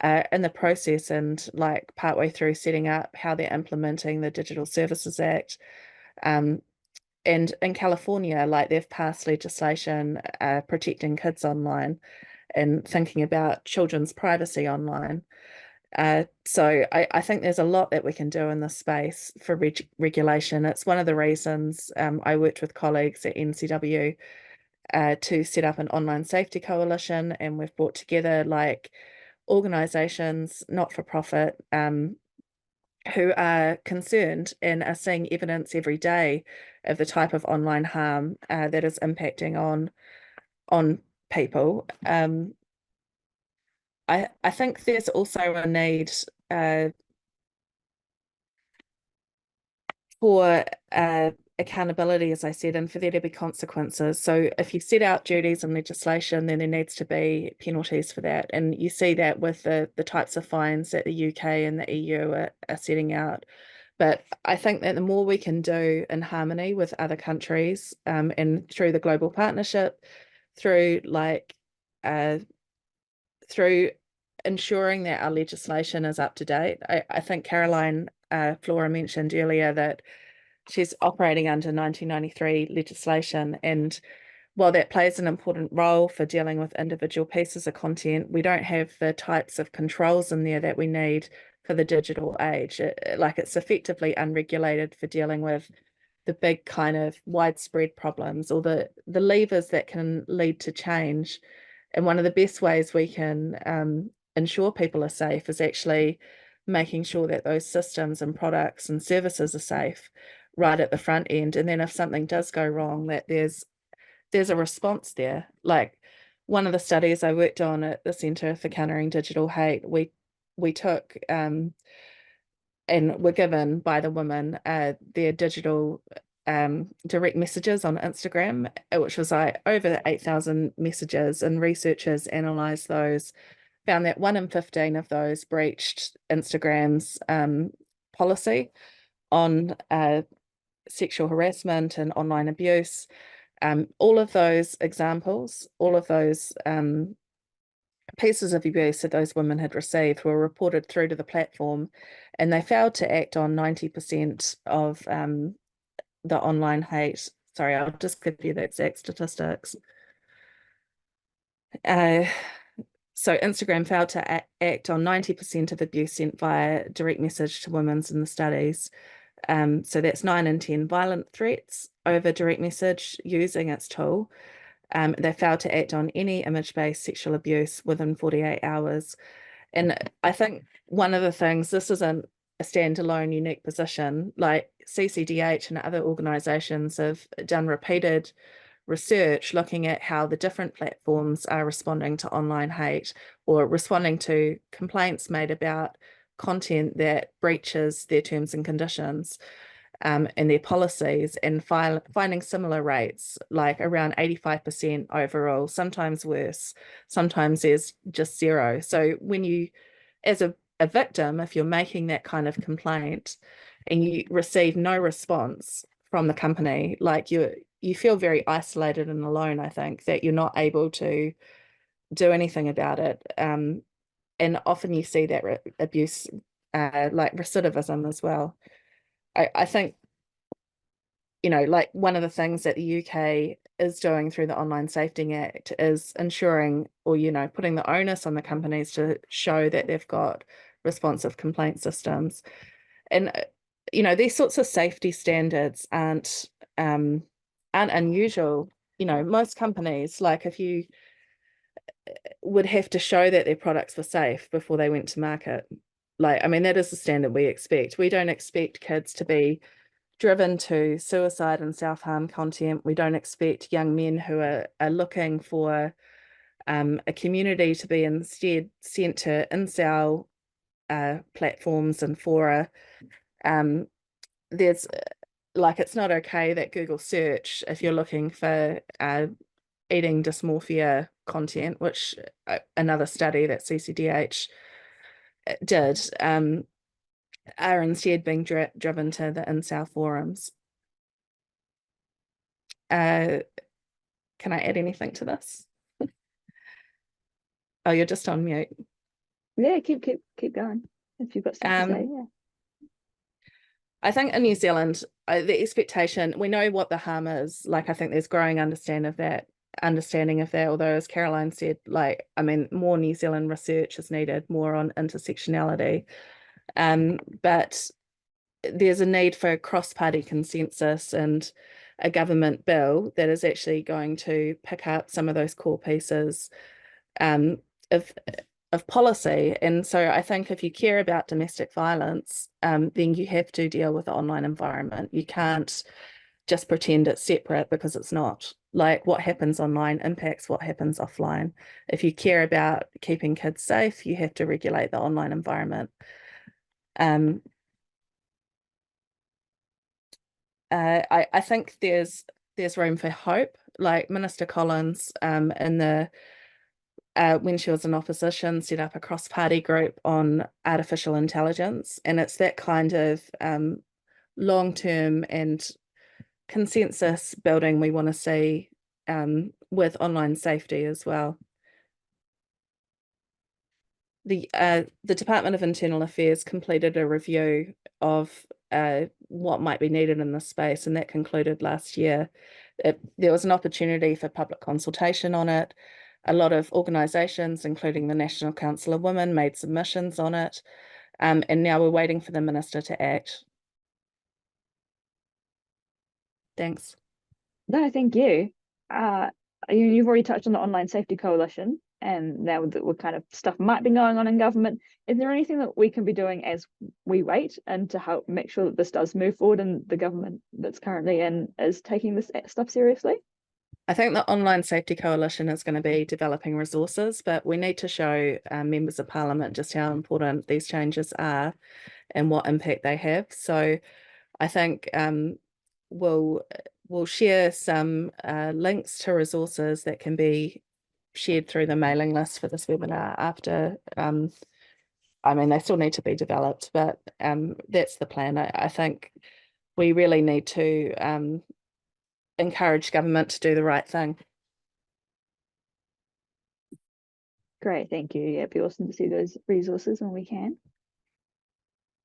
in the process and like partway through setting up how they're implementing the Digital Services Act. And in California, like they've passed legislation protecting kids online and thinking about children's privacy online. So I think there's a lot that we can do in this space for regulation. It's one of the reasons I worked with colleagues at NCW to set up an online safety coalition, and we've brought together like organisations, not-for-profit, who are concerned and are seeing evidence every day of the type of online harm that is impacting on people. I think there's also a need for accountability, as I said, and for there to be consequences. So if you set out duties and legislation, then there needs to be penalties for that. And you see that with the types of fines that the UK and the EU are setting out. But I think that the more we can do in harmony with other countries, and through the global partnership, through ensuring that our legislation is up to date. I think Caroline Flora mentioned earlier that she's operating under 1993 legislation, and while that plays an important role for dealing with individual pieces of content, we don't have the types of controls in there that we need for the digital age. It's effectively unregulated for dealing with the big kind of widespread problems, or the levers that can lead to change. And one of the best ways we can ensure people are safe is actually making sure that those systems and products and services are safe right at the front end. And then if something does go wrong, that there's a response there. Like one of the studies I worked on at the Centre for Countering Digital Hate, we took and were given by the women their digital direct messages on Instagram, which was like over 8,000 messages, and researchers analysed those, found that 1 in 15 of those breached Instagram's policy on sexual harassment and online abuse. all of those examples, all of those pieces of abuse that those women had received were reported through to the platform, and they failed to act on 90% of the online hate. Sorry, I'll just give you the exact statistics. So Instagram failed to act on 90% of abuse sent via direct message to women in the studies. So that's 9 in 10 violent threats over direct message using its tool. They failed to act on any image-based sexual abuse within 48 hours. And I think one of the things, this isn't a standalone unique position, like CCDH and other organisations have done repeated research looking at how the different platforms are responding to online hate or responding to complaints made about content that breaches their terms and conditions and their policies, and finding similar rates, like around 85% overall, sometimes worse, sometimes there's just zero. So when you, as a victim, if you're making that kind of complaint and you receive no response from the company, like you feel very isolated and alone, I think, that you're not able to do anything about it. And often you see that abuse, like recidivism as well. I think, you know, like one of the things that the UK is doing through the Online Safety Act is ensuring, or, you know, putting the onus on the companies to show that they've got responsive complaint systems. And, you know, these sorts of safety standards aren't unusual. You know, most companies, like if you would have to show that their products were safe before they went to market. Like, I mean, that is the standard we expect. We don't expect kids to be driven to suicide and self-harm content. We don't expect young men who are looking for a community to be instead sent to incel platforms and fora. There's like, it's not okay that Google search, if you're looking for eating dysmorphia content, which another study that CCDH did, are instead being driven to the incel forums. Can I add anything to this? Oh, you're just on mute. Yeah, keep going if you've got something to say. Yeah. I think in New Zealand, the expectation, we know what the harm is. Like, I think there's growing understanding of that, although as Caroline said, like, I mean, more New Zealand research is needed, more on intersectionality. But there's a need for cross-party consensus and a government bill that is actually going to pick up some of those core pieces of policy. And so I think if you care about domestic violence, then you have to deal with the online environment. You can't just pretend it's separate, because it's not. Like, what happens online impacts what happens offline. If you care about keeping kids safe, you have to regulate the online environment. I think there's room for hope. Like Minister Collins in the when she was in opposition, set up a cross-party group on artificial intelligence, and it's that kind of long-term and consensus building we want to see with online safety as well. The Department of Internal Affairs completed a review of what might be needed in this space, and that concluded last year. There was an opportunity for public consultation on it. A lot of organisations, including the National Council of Women, made submissions on it, and now we're waiting for the Minister to act. Thanks. No, thank you. You've already touched on the Online Safety Coalition, and now that what kind of stuff might be going on in government. Is there anything that we can be doing as we wait and to help make sure that this does move forward and the government that's currently in is taking this stuff seriously? I think the Online Safety Coalition is going to be developing resources, but we need to show members of Parliament just how important these changes are and what impact they have. So I think we'll share some links to resources that can be shared through the mailing list for this webinar after. I mean, they still need to be developed, but that's the plan. I think we really need to encourage government to do the right thing. Great, thank you. Yeah, it'd be awesome to see those resources when we can.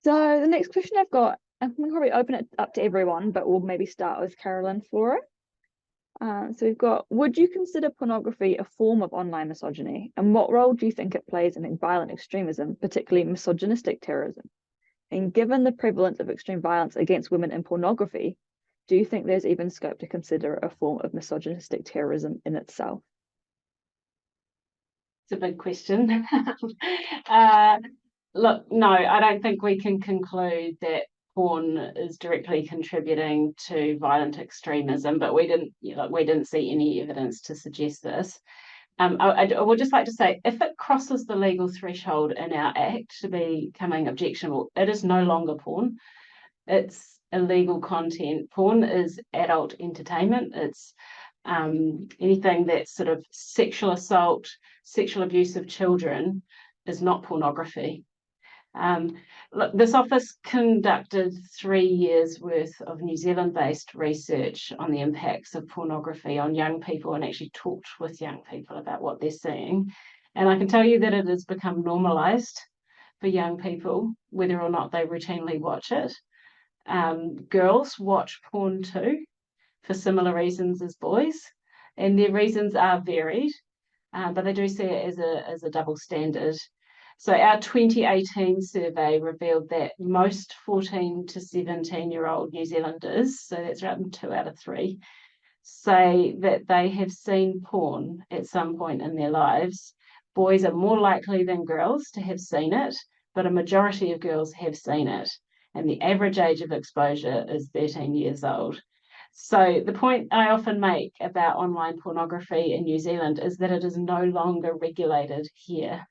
So the next question I've got, I'm going to probably open it up to everyone, but we'll maybe start with Carolyn Flora. So we've got, would you consider pornography a form of online misogyny? And what role do you think it plays in violent extremism, particularly misogynistic terrorism? And given the prevalence of extreme violence against women in pornography, do you think there's even scope to consider a form of misogynistic terrorism in itself? It's a big question. Look, no, I don't think we can conclude that porn is directly contributing to violent extremism, but we didn't see any evidence to suggest this. I would just like to say, if it crosses the legal threshold in our act to becoming objectionable, it is no longer porn. It's illegal content. Porn is adult entertainment. It's anything that's sort of sexual assault, sexual abuse of children is not pornography. Look, this office conducted 3 years worth of New Zealand-based research on the impacts of pornography on young people and actually talked with young people about what they're seeing. And I can tell you that it has become normalised for young people, whether or not they routinely watch it. Girls watch porn too, for similar reasons as boys, and their reasons are varied, but they do see it as a double standard. So our 2018 survey revealed that most 14 to 17-year-old New Zealanders, so that's around 2 out of 3, say that they have seen porn at some point in their lives. Boys are more likely than girls to have seen it, but a majority of girls have seen it, and the average age of exposure is 13 years old. So the point I often make about online pornography in New Zealand is that it is no longer regulated here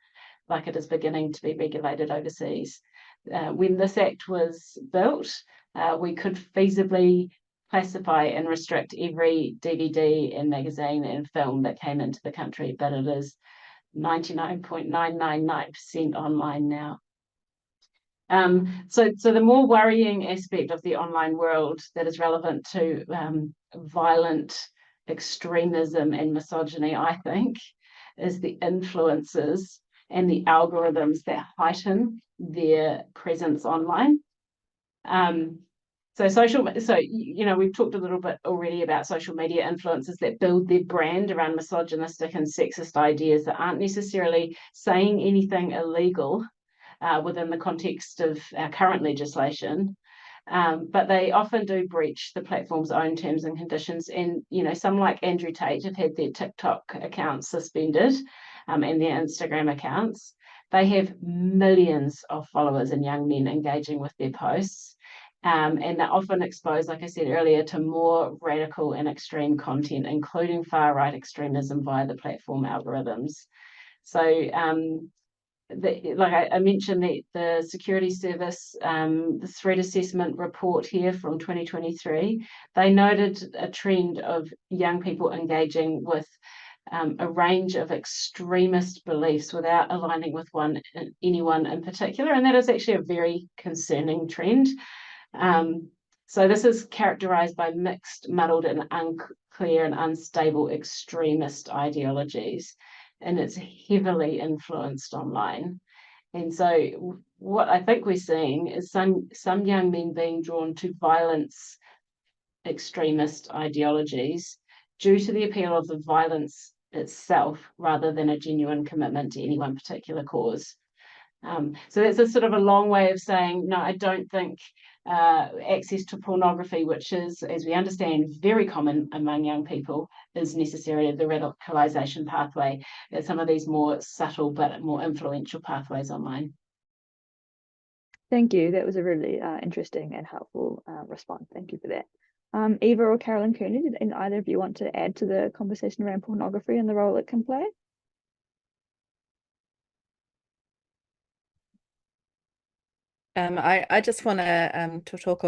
like it is beginning to be regulated overseas. When this act was built, we could feasibly classify and restrict every DVD and magazine and film that came into the country, but it is 99.999% online now. So the more worrying aspect of the online world that is relevant to violent extremism and misogyny, I think, is the influences and the algorithms that heighten their presence online. So we've talked a little bit already about social media influencers that build their brand around misogynistic and sexist ideas that aren't necessarily saying anything illegal within the context of our current legislation, but they often do breach the platform's own terms and conditions. And some like Andrew Tate have had their TikTok accounts suspended and their Instagram accounts. They have millions of followers and young men engaging with their posts. And they're often exposed, like I said earlier, to more radical and extreme content, including far-right extremism via the platform algorithms. So like I mentioned, the Security Service, the threat assessment report here from 2023, they noted a trend of young people engaging with a range of extremist beliefs without aligning with anyone in particular, and that is actually a very concerning trend. So this is characterized by mixed, muddled, and unclear and unstable extremist ideologies, and it's heavily influenced online. And so what I think we're seeing is some young men being drawn to violence extremist ideologies due to the appeal of the violence itself rather than a genuine commitment to any one particular cause. So that's a sort of a long way of saying, no, I don't think access to pornography, which is, as we understand, very common among young people, is necessarily the radicalisation pathway. There's some of these more subtle but more influential pathways online. Thank you. That was a really interesting and helpful response. Thank you for that. Eva or Carolyn Cooney, did either of you want to add to the conversation around pornography and the role it can play? I just want to talk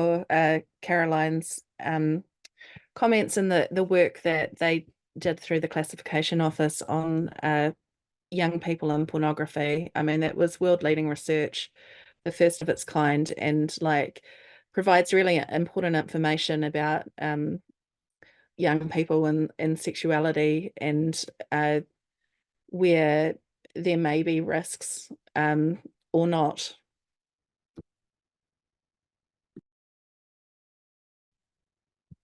Caroline's comments and the work that they did through the classification office on young people in pornography. I mean, that was world-leading research, the first of its kind, and like provides really important information about young people in sexuality, and where there may be risks or not.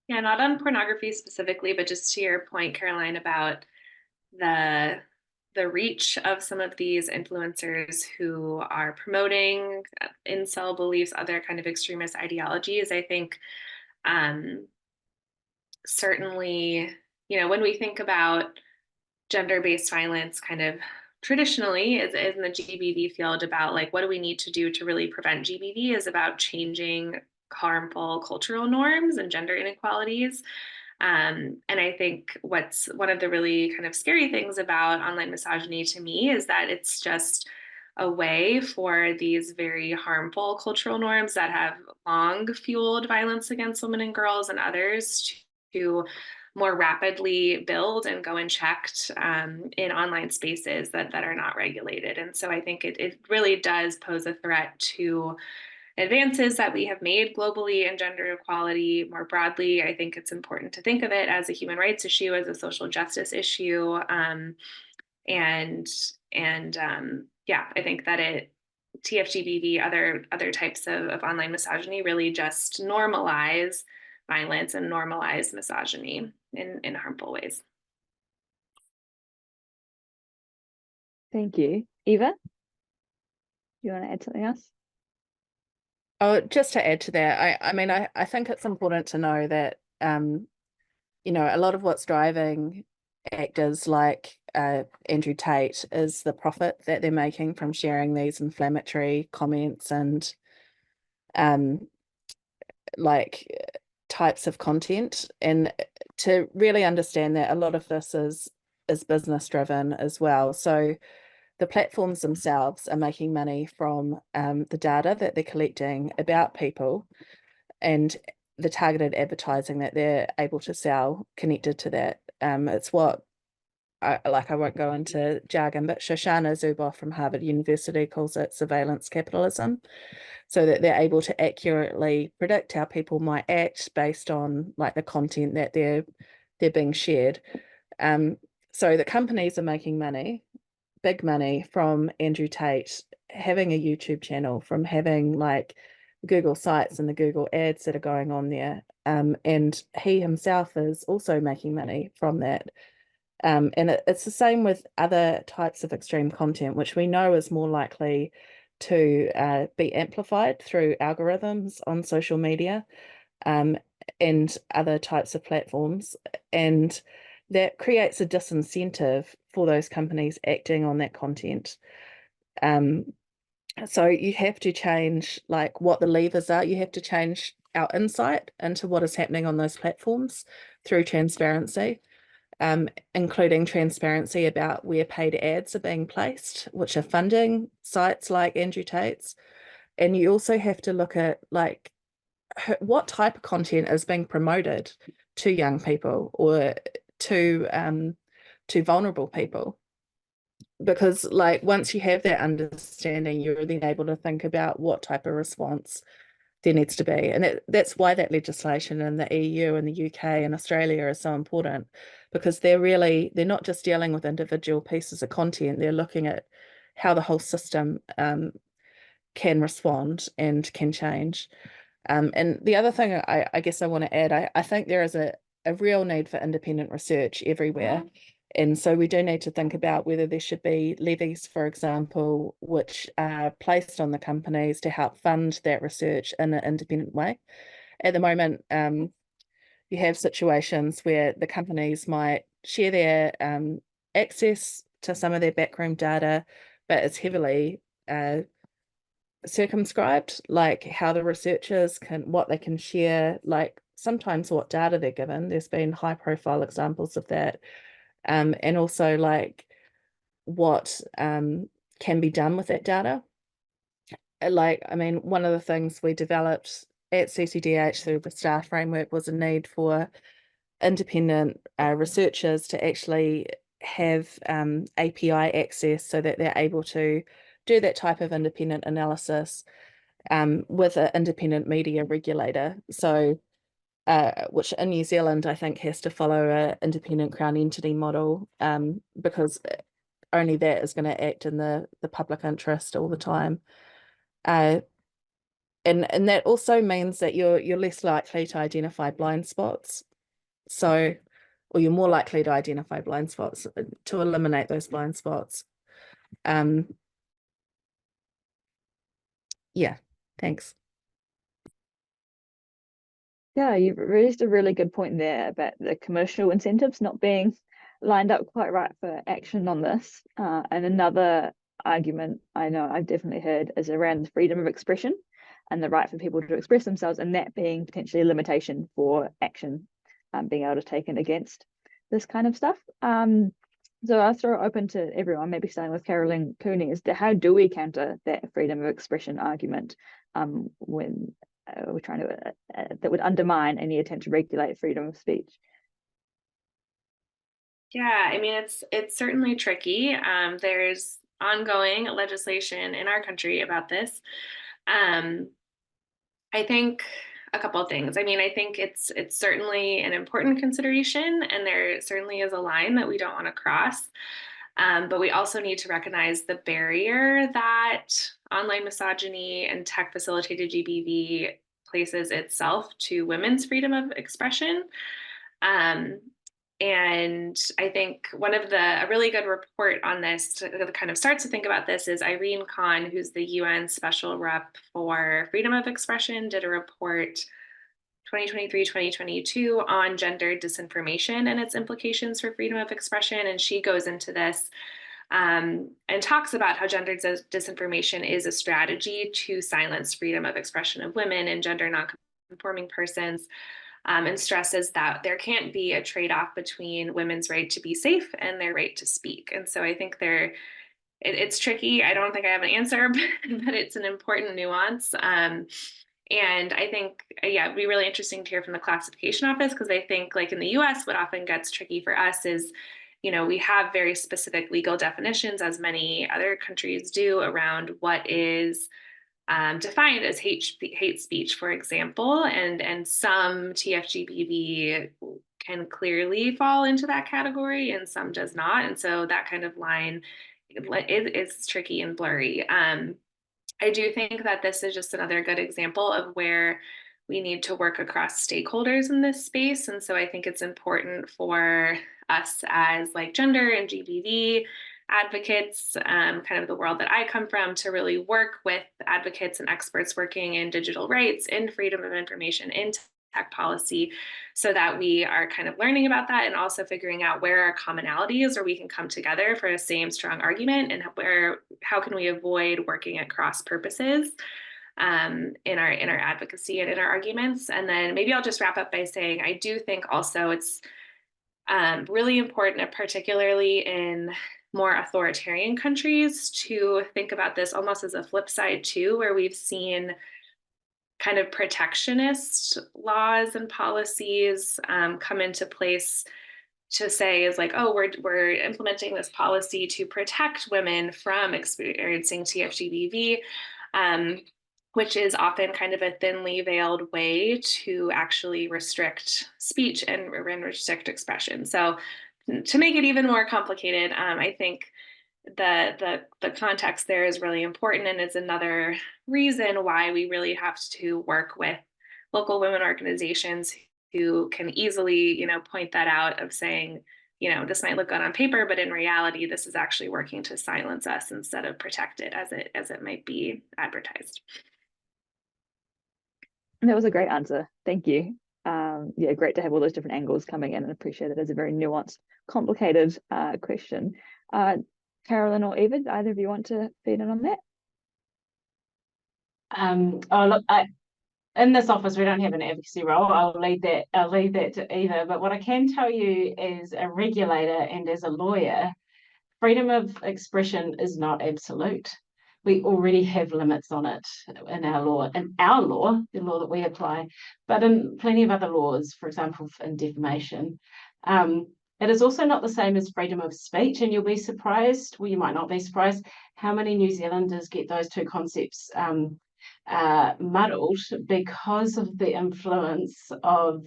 Yeah, not on pornography specifically, but just to your point, Caroline, about the reach of some of these influencers who are promoting incel beliefs, other kind of extremist ideologies. I think certainly, when we think about gender-based violence kind of traditionally is in the GBV field, about like what do we need to do to really prevent GBV, is about changing harmful cultural norms and gender inequalities. And I think what's one of the really kind of scary things about online misogyny to me is that it's just a way for these very harmful cultural norms that have long fueled violence against women and girls and others to more rapidly build and go unchecked in online spaces that are not regulated. And so I think it really does pose a threat to advances that we have made globally in gender equality more broadly. I think it's important to think of it as a human rights issue, as a social justice issue. Yeah, I think that TFGBV, other types of online misogyny really just normalize violence and normalize misogyny in harmful ways. Thank you. Eva, do you want to add something else? Oh, just to add to that, I mean, I think it's important to know that, you know, a lot of what's driving actors like Andrew Tate is the profit that they're making from sharing these inflammatory comments and like types of content. And to really understand that, a lot of this is business driven as well. So the platforms themselves are making money from the data that they're collecting about people and the targeted advertising that they're able to sell connected to that. It's what, I won't go into jargon, but Shoshana Zuboff from Harvard University calls it surveillance capitalism, so that they're able to accurately predict how people might act based on like the content that they're being shared. So the companies are making money, big money, from Andrew Tate having a YouTube channel, from having like Google sites and the Google ads that are going on there. And he himself is also making money from that. And it's the same with other types of extreme content, which we know is more likely to be amplified through algorithms on social media and other types of platforms. And that creates a disincentive for those companies acting on that content. So you have to change like what the levers are. You have to change our insight into what is happening on those platforms through transparency, including transparency about where paid ads are being placed, which are funding sites like Andrew Tate's. And you also have to look at like what type of content is being promoted to young people or to vulnerable people. Because like once you have that understanding, you're then able to think about what type of response there needs to be. And that's why that legislation in the EU and the UK and Australia is so important, because they're not just dealing with individual pieces of content, they're looking at how the whole system can respond and can change. And the other thing I guess I want to add, I think there is a real need for independent research everywhere. And so we do need to think about whether there should be levies, for example, which are placed on the companies to help fund that research in an independent way. At the moment, you have situations where the companies might share their access to some of their backroom data, but it's heavily circumscribed, like how the researchers what they can share, like sometimes what data they're given. There's been high profile examples of that. And also like what can be done with that data. Like, I mean, one of the things we developed at CCDH through the STAR framework was a need for independent researchers to actually have API access so that they're able to do that type of independent analysis with an independent media regulator. So which in New Zealand I think has to follow an independent Crown entity model, because only that is going to act in the public interest all the time. And that also means that you're less likely to identify blind spots. So, or you're more likely to identify blind spots, to eliminate those blind spots. Yeah, thanks. Yeah, you've raised a really good point there about the commercial incentives not being lined up quite right for action on this. And another argument I know I've definitely heard is around the freedom of expression and the right for people to express themselves, and that being potentially a limitation for action being able to take in against this kind of stuff. So I'll throw it open to everyone, maybe starting with Caroline Cooney, is how do we counter that freedom of expression argument when we're trying to that would undermine any attempt to regulate freedom of speech? Yeah, I mean, it's certainly tricky. There's ongoing legislation in our country about this. I think a couple of things. I mean, I think it's certainly an important consideration, and there certainly is a line that we don't want to cross. But we also need to recognize the barrier that online misogyny and tech facilitated GBV places itself to women's freedom of expression. And I think a really good report on this that kind of starts to think about this is Irene Khan, who's the UN Special Rep for Freedom of Expression, did a report 2023-2022 on gender disinformation and its implications for freedom of expression. And she goes into this and talks about how gender disinformation is a strategy to silence freedom of expression of women and gender nonconforming persons. And stresses that there can't be a trade-off between women's right to be safe and their right to speak. And so I think it's tricky. I don't think I have an answer, but it's an important nuance. And I think, yeah, it'd be really interesting to hear from the classification office, because I think, like in the US, what often gets tricky for us is, we have very specific legal definitions, as many other countries do, around what is defined as hate speech, for example, and some TFGBV can clearly fall into that category and some does not. And so that kind of line is tricky and blurry. I do think that this is just another good example of where we need to work across stakeholders in this space. And so I think it's important for us as like gender and GBV advocates, kind of the world that I come from, to really work with advocates and experts working in digital rights, in freedom of information, in tech policy, so that we are kind of learning about that and also figuring out where our commonalities, where we can come together for a same strong argument, and how can we avoid working at cross purposes in our advocacy and in our arguments. And then maybe I'll just wrap up by saying I do think also it's really important, particularly in more authoritarian countries, to think about this almost as a flip side too, where we've seen kind of protectionist laws and policies come into place to say is like, oh, we're implementing this policy to protect women from experiencing TFGBV, which is often kind of a thinly veiled way to actually restrict speech and restrict expression. So to make it even more complicated, I think the context there is really important, and it's another reason why we really have to work with local women organizations who can easily, point that out, of saying, this might look good on paper, but in reality, this is actually working to silence us instead of protect it as it might be advertised. That was a great answer. Thank you. Yeah, great to have all those different angles coming in, and appreciate it as a very nuanced, complicated question. Carolyn or Eva, either of you want to feed in on that? Look, in this office, we don't have an advocacy role. I'll leave that to Eva. But what I can tell you as a regulator and as a lawyer, freedom of expression is not absolute. We already have limits on it in our law, the law that we apply, but in plenty of other laws, for example, in defamation. It is also not the same as freedom of speech, and you'll be surprised, well, you might not be surprised, how many New Zealanders get those two concepts muddled because of the influence of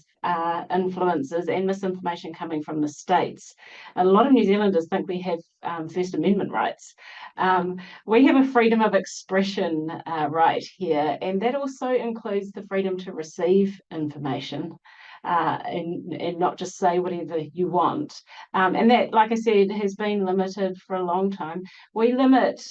influences and misinformation coming from the States. A lot of New Zealanders think we have First Amendment rights. We have a freedom of expression right here, and that also includes the freedom to receive information. And not just say whatever you want. And that, like I said, has been limited for a long time. We limit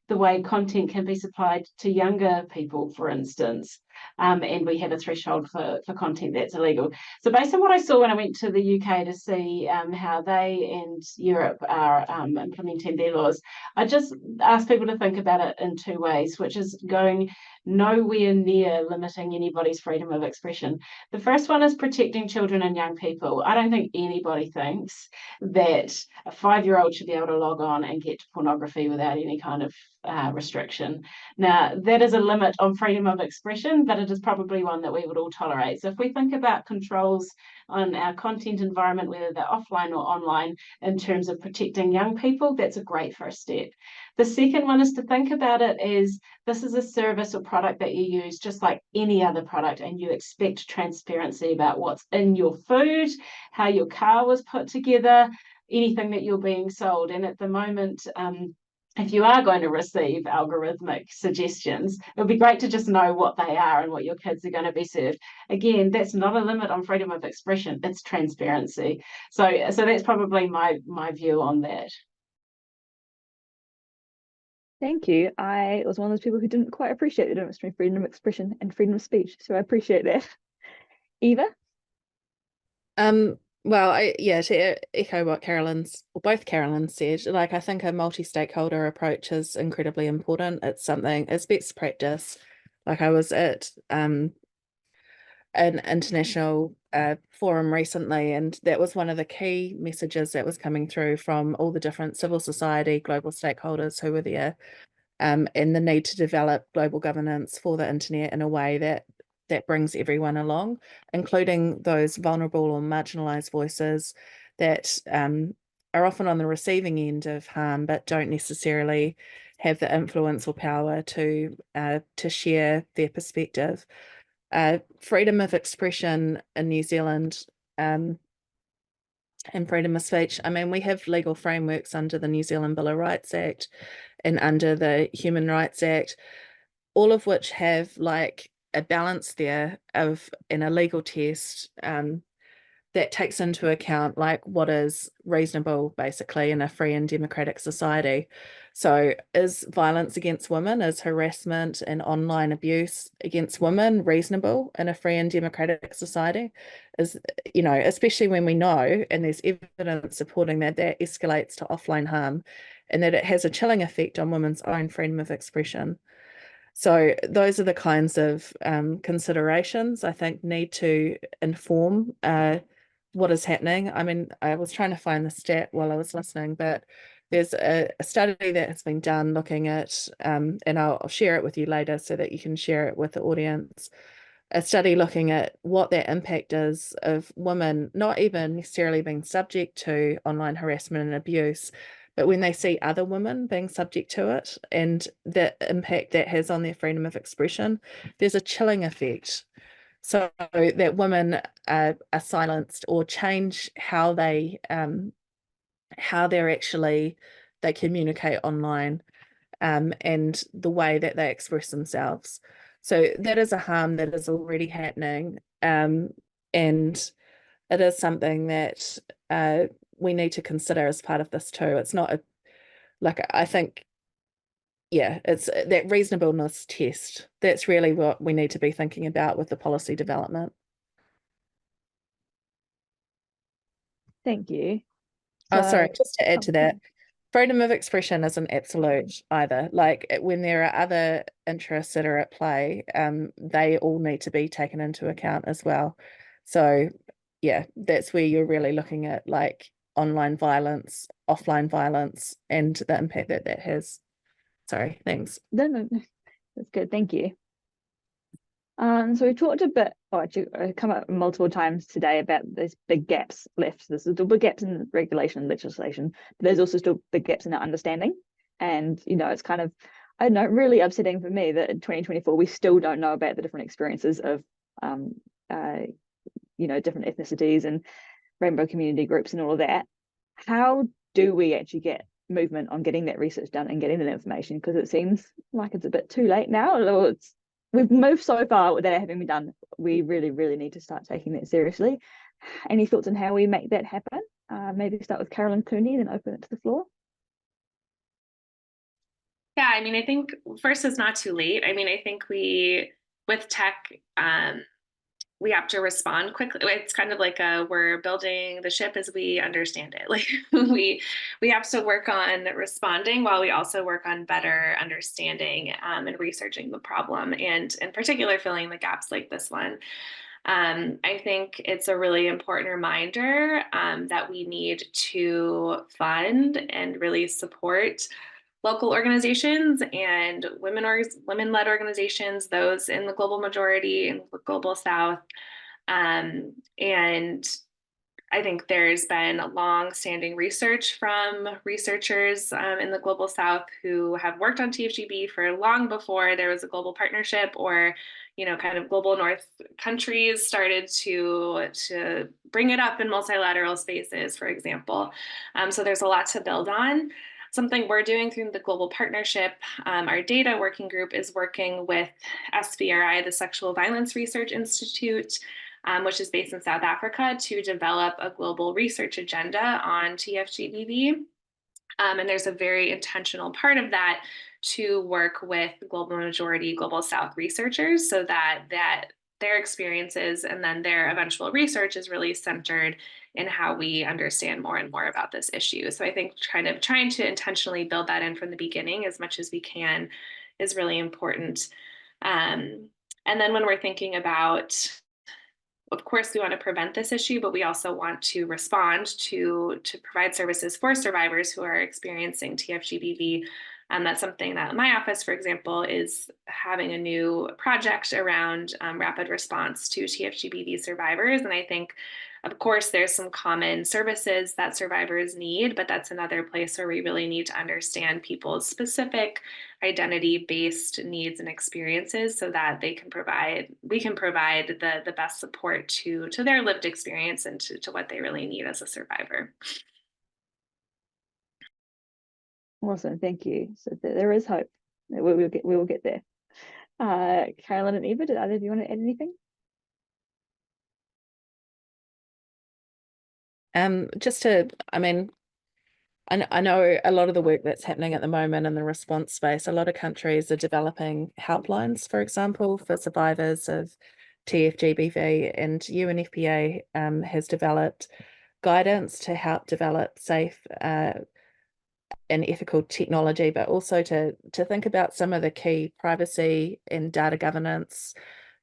the way content can be supplied to younger people, for instance. And we have a threshold for content that's illegal. So based on what I saw when I went to the UK to see how they and Europe are implementing their laws, I just asked people to think about it in two ways, which is going nowhere near limiting anybody's freedom of expression. The first one is protecting children and young people. I don't think anybody thinks that a 5-year-old should be able to log on and get to pornography without any kind of restriction. Now, that is a limit on freedom of expression, but it is probably one that we would all tolerate. So if we think about controls on our content environment, whether they're offline or online, in terms of protecting young people, that's a great first step. The second one is to think about it as this is a service or product that you use just like any other product, and you expect transparency about what's in your food, how your car was put together, anything that you're being sold. And at the moment, if you are going to receive algorithmic suggestions, it would be great to just know what they are and what your kids are going to be served. Again, that's not a limit on freedom of expression, it's transparency. So that's probably my view on that. Thank you. I was one of those people who didn't quite appreciate the difference between freedom of expression and freedom of speech, so I appreciate that. Eva? Well, to echo what both Carolyn said, like I think a multi-stakeholder approach is incredibly important. It's best practice. Like I was at an international forum recently, and that was one of the key messages that was coming through from all the different civil society, global stakeholders who were there, and the need to develop global governance for the internet in a way that brings everyone along, including those vulnerable or marginalized voices that are often on the receiving end of harm, but don't necessarily have the influence or power to share their perspective. Freedom of expression in New Zealand and freedom of speech. I mean, we have legal frameworks under the New Zealand Bill of Rights Act and under the Human Rights Act, all of which have like a balance there in a legal test that takes into account like what is reasonable basically in a free and democratic society. So is violence against women, is harassment and online abuse against women reasonable in a free and democratic society? Is, especially when we know, and there's evidence supporting that escalates to offline harm and that it has a chilling effect on women's own freedom of expression. So those are the kinds of considerations I think need to inform what is happening. I mean, I was trying to find the stat while I was listening, but there's a study that has been done looking at, and I'll share it with you later so that you can share it with the audience, a study looking at what their impact is of women not even necessarily being subject to online harassment and abuse, but when they see other women being subject to it and the impact that has on their freedom of expression, there's a chilling effect. So that women are silenced or change how they communicate online and the way that they express themselves. So that is a harm that is already happening, and it is something that we need to consider as part of this too. It's not I think, it's that reasonableness test. That's really what we need to be thinking about with the policy development. Thank you. Sorry, just to add to that, freedom of expression isn't absolute either. Like when there are other interests that are at play, they all need to be taken into account as well. So that's where you're really looking at like online violence, offline violence, and the impact that has. Sorry, thanks. No, that's good. Thank you. So we've talked a bit, actually, I've come up multiple times today about these big gaps left. There's still big gaps in regulation and legislation, but there's also still big gaps in our understanding. And, it's kind of, I don't know, really upsetting for me that in 2024 we still don't know about the different experiences of different ethnicities and rainbow community groups and all of that. How do we actually get movement on getting that research done and getting that information? Because it seems like it's a bit too late now. We've moved so far without having been done. We really, really need to start taking that seriously. Any thoughts on how we make that happen? Maybe start with Carolyn Cooney, then open it to the floor. Yeah, I mean, I think first it's not too late. I mean, I think with tech, we have to respond quickly. It's kind of like we're building the ship as we understand it. Like we have to work on responding while we also work on better understanding and researching the problem, and in particular filling the gaps like this one. I think it's a really important reminder that we need to fund and really support local organizations and women-led organizations, those in the global majority and the global South. And I think there's been long-standing research from researchers in the global South who have worked on TFGB for long before there was a global partnership, or kind of global North countries started to bring it up in multilateral spaces, for example. So there's a lot to build on. Something we're doing through the global partnership, our data working group is working with SVRI, the Sexual Violence Research Institute, which is based in South Africa, to develop a global research agenda on TFGBV. And there's a very intentional part of that to work with global majority, global South researchers, so that their experiences and then their eventual research is really centered in how we understand more and more about this issue. So I think kind of trying to intentionally build that in from the beginning as much as we can is really important. And then when we're thinking about, of course, we want to prevent this issue, but we also want to respond to provide services for survivors who are experiencing TFGBV. That's something that my office, for example, is having a new project around rapid response to TFGBV survivors. And I think, of course, there's some common services that survivors need, but that's another place where we really need to understand people's specific identity-based needs and experiences so that we can provide the best support to their lived experience and to what they really need as a survivor. Awesome, thank you. So there is hope. We will get there. Carolyn and Eva, did either of you want to add anything? I know a lot of the work that's happening at the moment in the response space, a lot of countries are developing helplines, for example, for survivors of TFGBV, and UNFPA has developed guidance to help develop safe and ethical technology, but also to think about some of the key privacy and data governance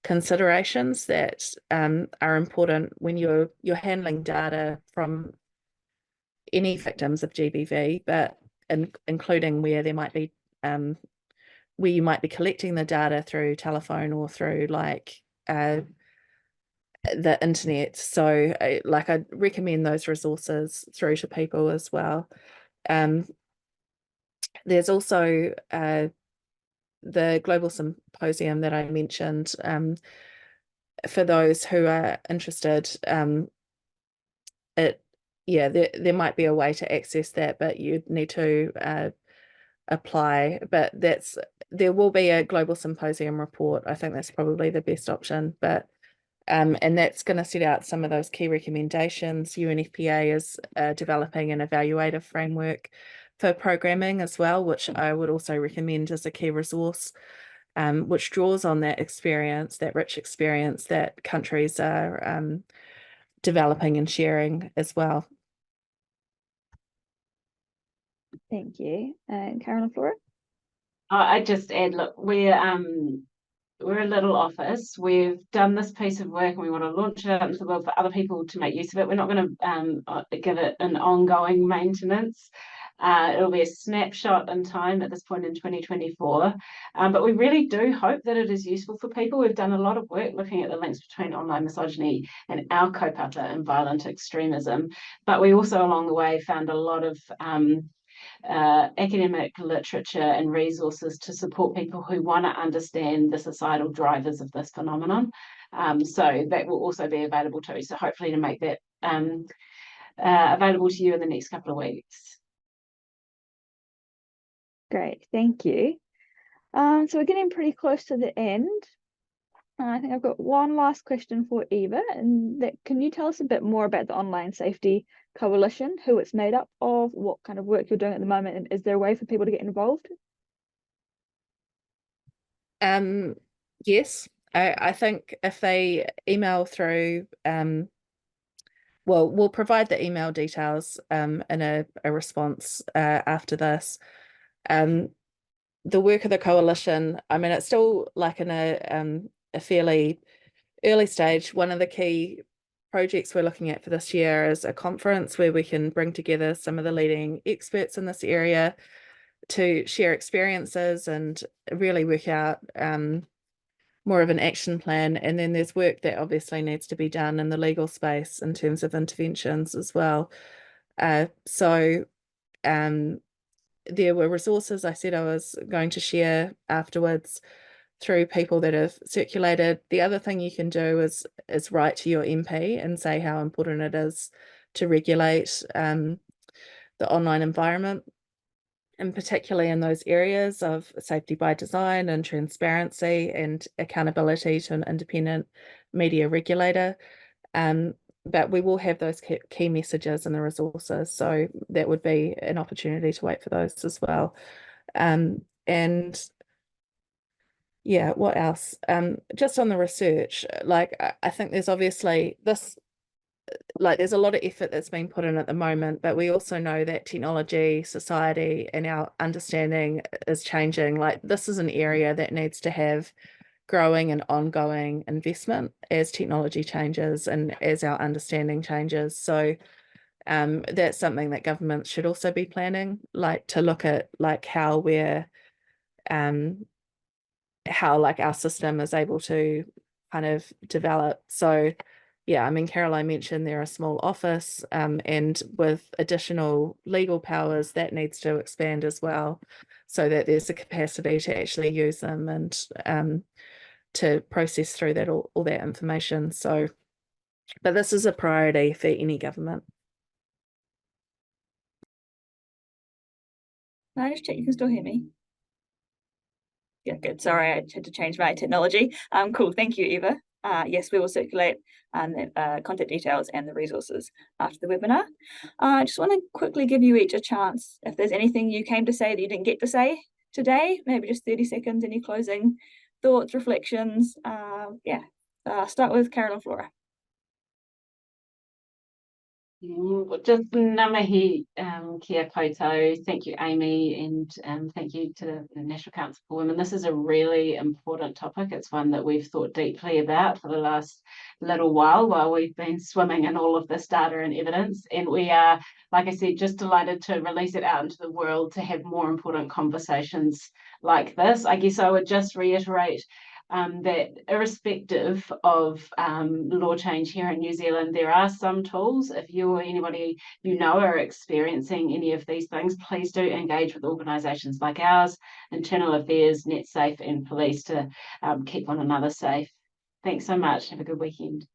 considerations that are important when you're handling data from any victims of GBV, but including where there might be where you might be collecting the data through telephone or through like the internet. So I'd recommend those resources through to people as well. There's also the Global Symposium that I mentioned. For those who are interested, there might be a way to access that, but you'd need to apply. But there will be a Global Symposium report. I think that's probably the best option. But and that's going to set out some of those key recommendations. UNFPA is developing an evaluative framework for programming as well, which I would also recommend as a key resource, which draws on that experience, that rich experience that countries are developing and sharing as well. Thank you. And Carolyn, Flora? I just add, look, we're a little office. We've done this piece of work and we want to launch it out into the world for other people to make use of it. We're not going to give it an ongoing maintenance. It'll be a snapshot in time at this point in 2024. But we really do hope that it is useful for people. We've done a lot of work looking at the links between online misogyny and our kaupapa and violent extremism. But we also along the way found a lot of academic literature and resources to support people who want to understand the societal drivers of this phenomenon. So that will also be available too. So hopefully to make that available to you in the next couple of weeks. Great, thank you. So we're getting pretty close to the end. I think I've got one last question for Eva, and that can you tell us a bit more about the Online Safety Coalition, who it's made up of, what kind of work you're doing at the moment, and is there a way for people to get involved? Yes, I think if they email through, well, we'll provide the email details in a response after this. The work of the coalition, I mean, it's still like in a fairly early stage. One of the key projects we're looking at for this year is a conference where we can bring together some of the leading experts in this area to share experiences and really work out more of an action plan. And then there's work that obviously needs to be done in the legal space in terms of interventions as well. So there were resources I said I was going to share afterwards through people that have circulated. The other thing you can do is write to your MP and say how important it is to regulate the online environment, and particularly in those areas of safety by design and transparency and accountability to an independent media regulator. But we will have those key messages and the resources, so that would be an opportunity to wait for those as well. And yeah, what else? Just on the research, like I think there's obviously this, like there's a lot of effort that's been put in at the moment, but we also know that technology, society, and our understanding is changing. Like this is an area that needs to have growing and ongoing investment as technology changes and as our understanding changes. So that's something that governments should also be planning, like to look at like how we're how like our system is able to kind of develop. So yeah, I mean, Caroline mentioned they're a small office, and with additional legal powers that needs to expand as well, so that there's a capacity to actually use them and to process through that all that information. So, but this is a priority for any government. Can I just check you can still hear me? Yeah, good. Sorry, I had to change my technology. Cool. Thank you, Eva. Yes, we will circulate the contact details and the resources after the webinar. I just want to quickly give you each a chance. If there's anything you came to say that you didn't get to say today, maybe just 30 seconds, any closing thoughts, reflections. Start with Carol and Flora. Just ngā mihi kia koutou. Thank you, Amy, and thank you to the National Council for Women. This is a really important topic. It's one that we've thought deeply about for the last little while we've been swimming in all of this data and evidence. And we are, like I said, just delighted to release it out into the world to have more important conversations like this. I guess I would just reiterate that irrespective of law change here in New Zealand, there are some tools. If you or anybody you know are experiencing any of these things, please do engage with organisations like ours, Internal Affairs, NetSafe and Police to keep one another safe. Thanks so much. Have a good weekend.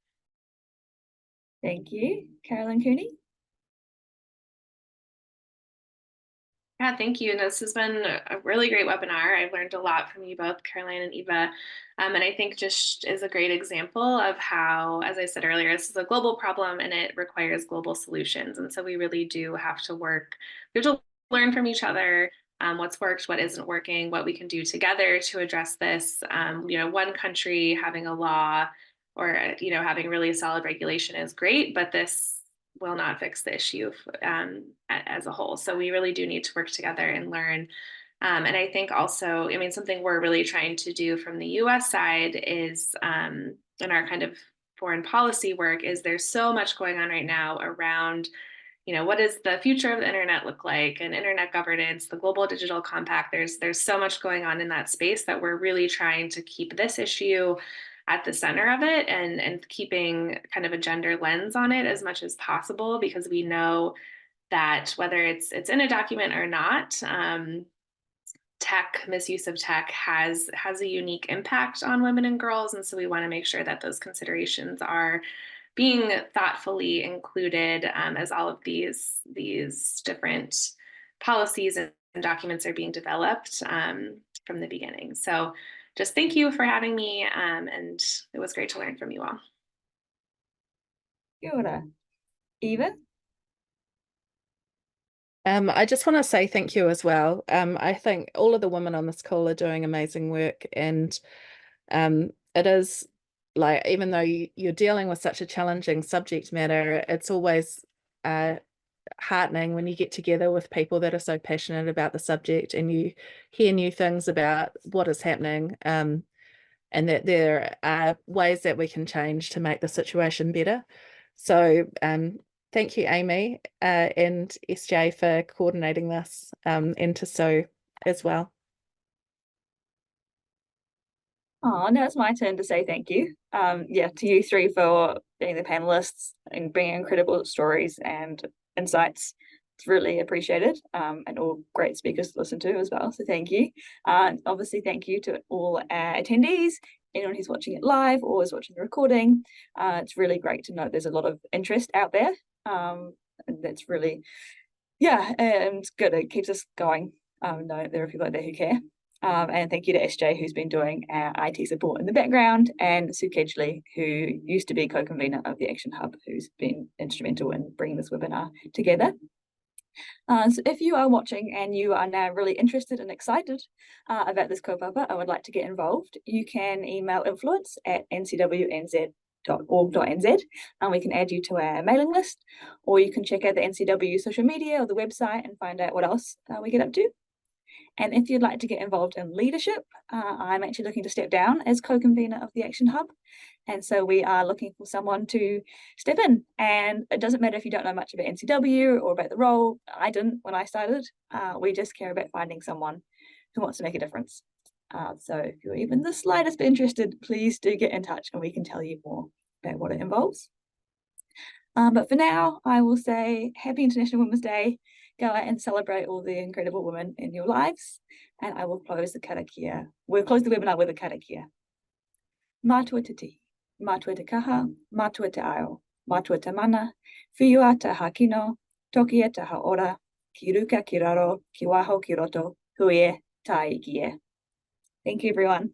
Thank you. Carolyn Cooney. Yeah, thank you. And this has been a really great webinar. I've learned a lot from you both, Caroline and Eva. And I think just is a great example of how, as I said earlier, this is a global problem and it requires global solutions. And so we really do have to work, we have to learn from each other, what's worked, what isn't working, what we can do together to address this. One country having a law or, having really solid regulation is great, but this will not fix the issue as a whole. So we really do need to work together and learn. And I think also, something we're really trying to do from the US side is in our kind of foreign policy work is there's so much going on right now around, what does the future of the internet look like, and internet governance, the global digital compact. There's so much going on in that space that we're really trying to keep this issue at the center of it and keeping kind of a gender lens on it as much as possible, because we know that whether it's in a document or not, misuse of tech has a unique impact on women and girls. And so we want to make sure that those considerations are being thoughtfully included as all of these different policies and documents are being developed from the beginning. So just thank you for having me, and it was great to learn from you all. Kia ora. Eva? I just want to say thank you as well. I think all of the women on this call are doing amazing work, and it is like, even though you're dealing with such a challenging subject matter, it's always heartening when you get together with people that are so passionate about the subject and you hear new things about what is happening, and that there are ways that we can change to make the situation better. So thank you, Amy, and SJ for coordinating this, and to Sue as well. Oh, now it's my turn to say thank you. Yeah, to you three for being the panelists and bringing incredible stories and insights. It's really appreciated, and all great speakers to listen to as well. So thank you. Obviously, thank you to all our attendees, anyone who's watching it live or is watching the recording. It's really great to know there's a lot of interest out there. And that's really, yeah, and it's good. It keeps us going. Know there are people out there who care. And thank you to SJ, who's been doing our IT support in the background, and Sue Kedgley, who used to be co-convener of the Action Hub, who's been instrumental in bringing this webinar together. So if you are watching and you are now really interested and excited about this kaupapa, I would like to get involved. You can email influence@ncwnz.org.nz and we can add you to our mailing list, or you can check out the NCW social media or the website and find out what else we get up to. And if you'd like to get involved in leadership, I'm actually looking to step down as co-convener of the Action Hub. And so we are looking for someone to step in. And it doesn't matter if you don't know much about NCW or about the role. I didn't when I started. We just care about finding someone who wants to make a difference. So if you're even the slightest bit interested, please do get in touch and we can tell you more about what it involves. But for now, I will say Happy International Women's Day. Go out and celebrate all the incredible women in your lives. And I will close the karakia. We'll close the webinar with a karakia. Mātua te tihi, mātua te kaha, mātua te ao, mātua te mana, whiua te hakino, tokia te haora, ki ruka ki raro, ki waho ki roto, huie, tai ki e. Thank you, everyone.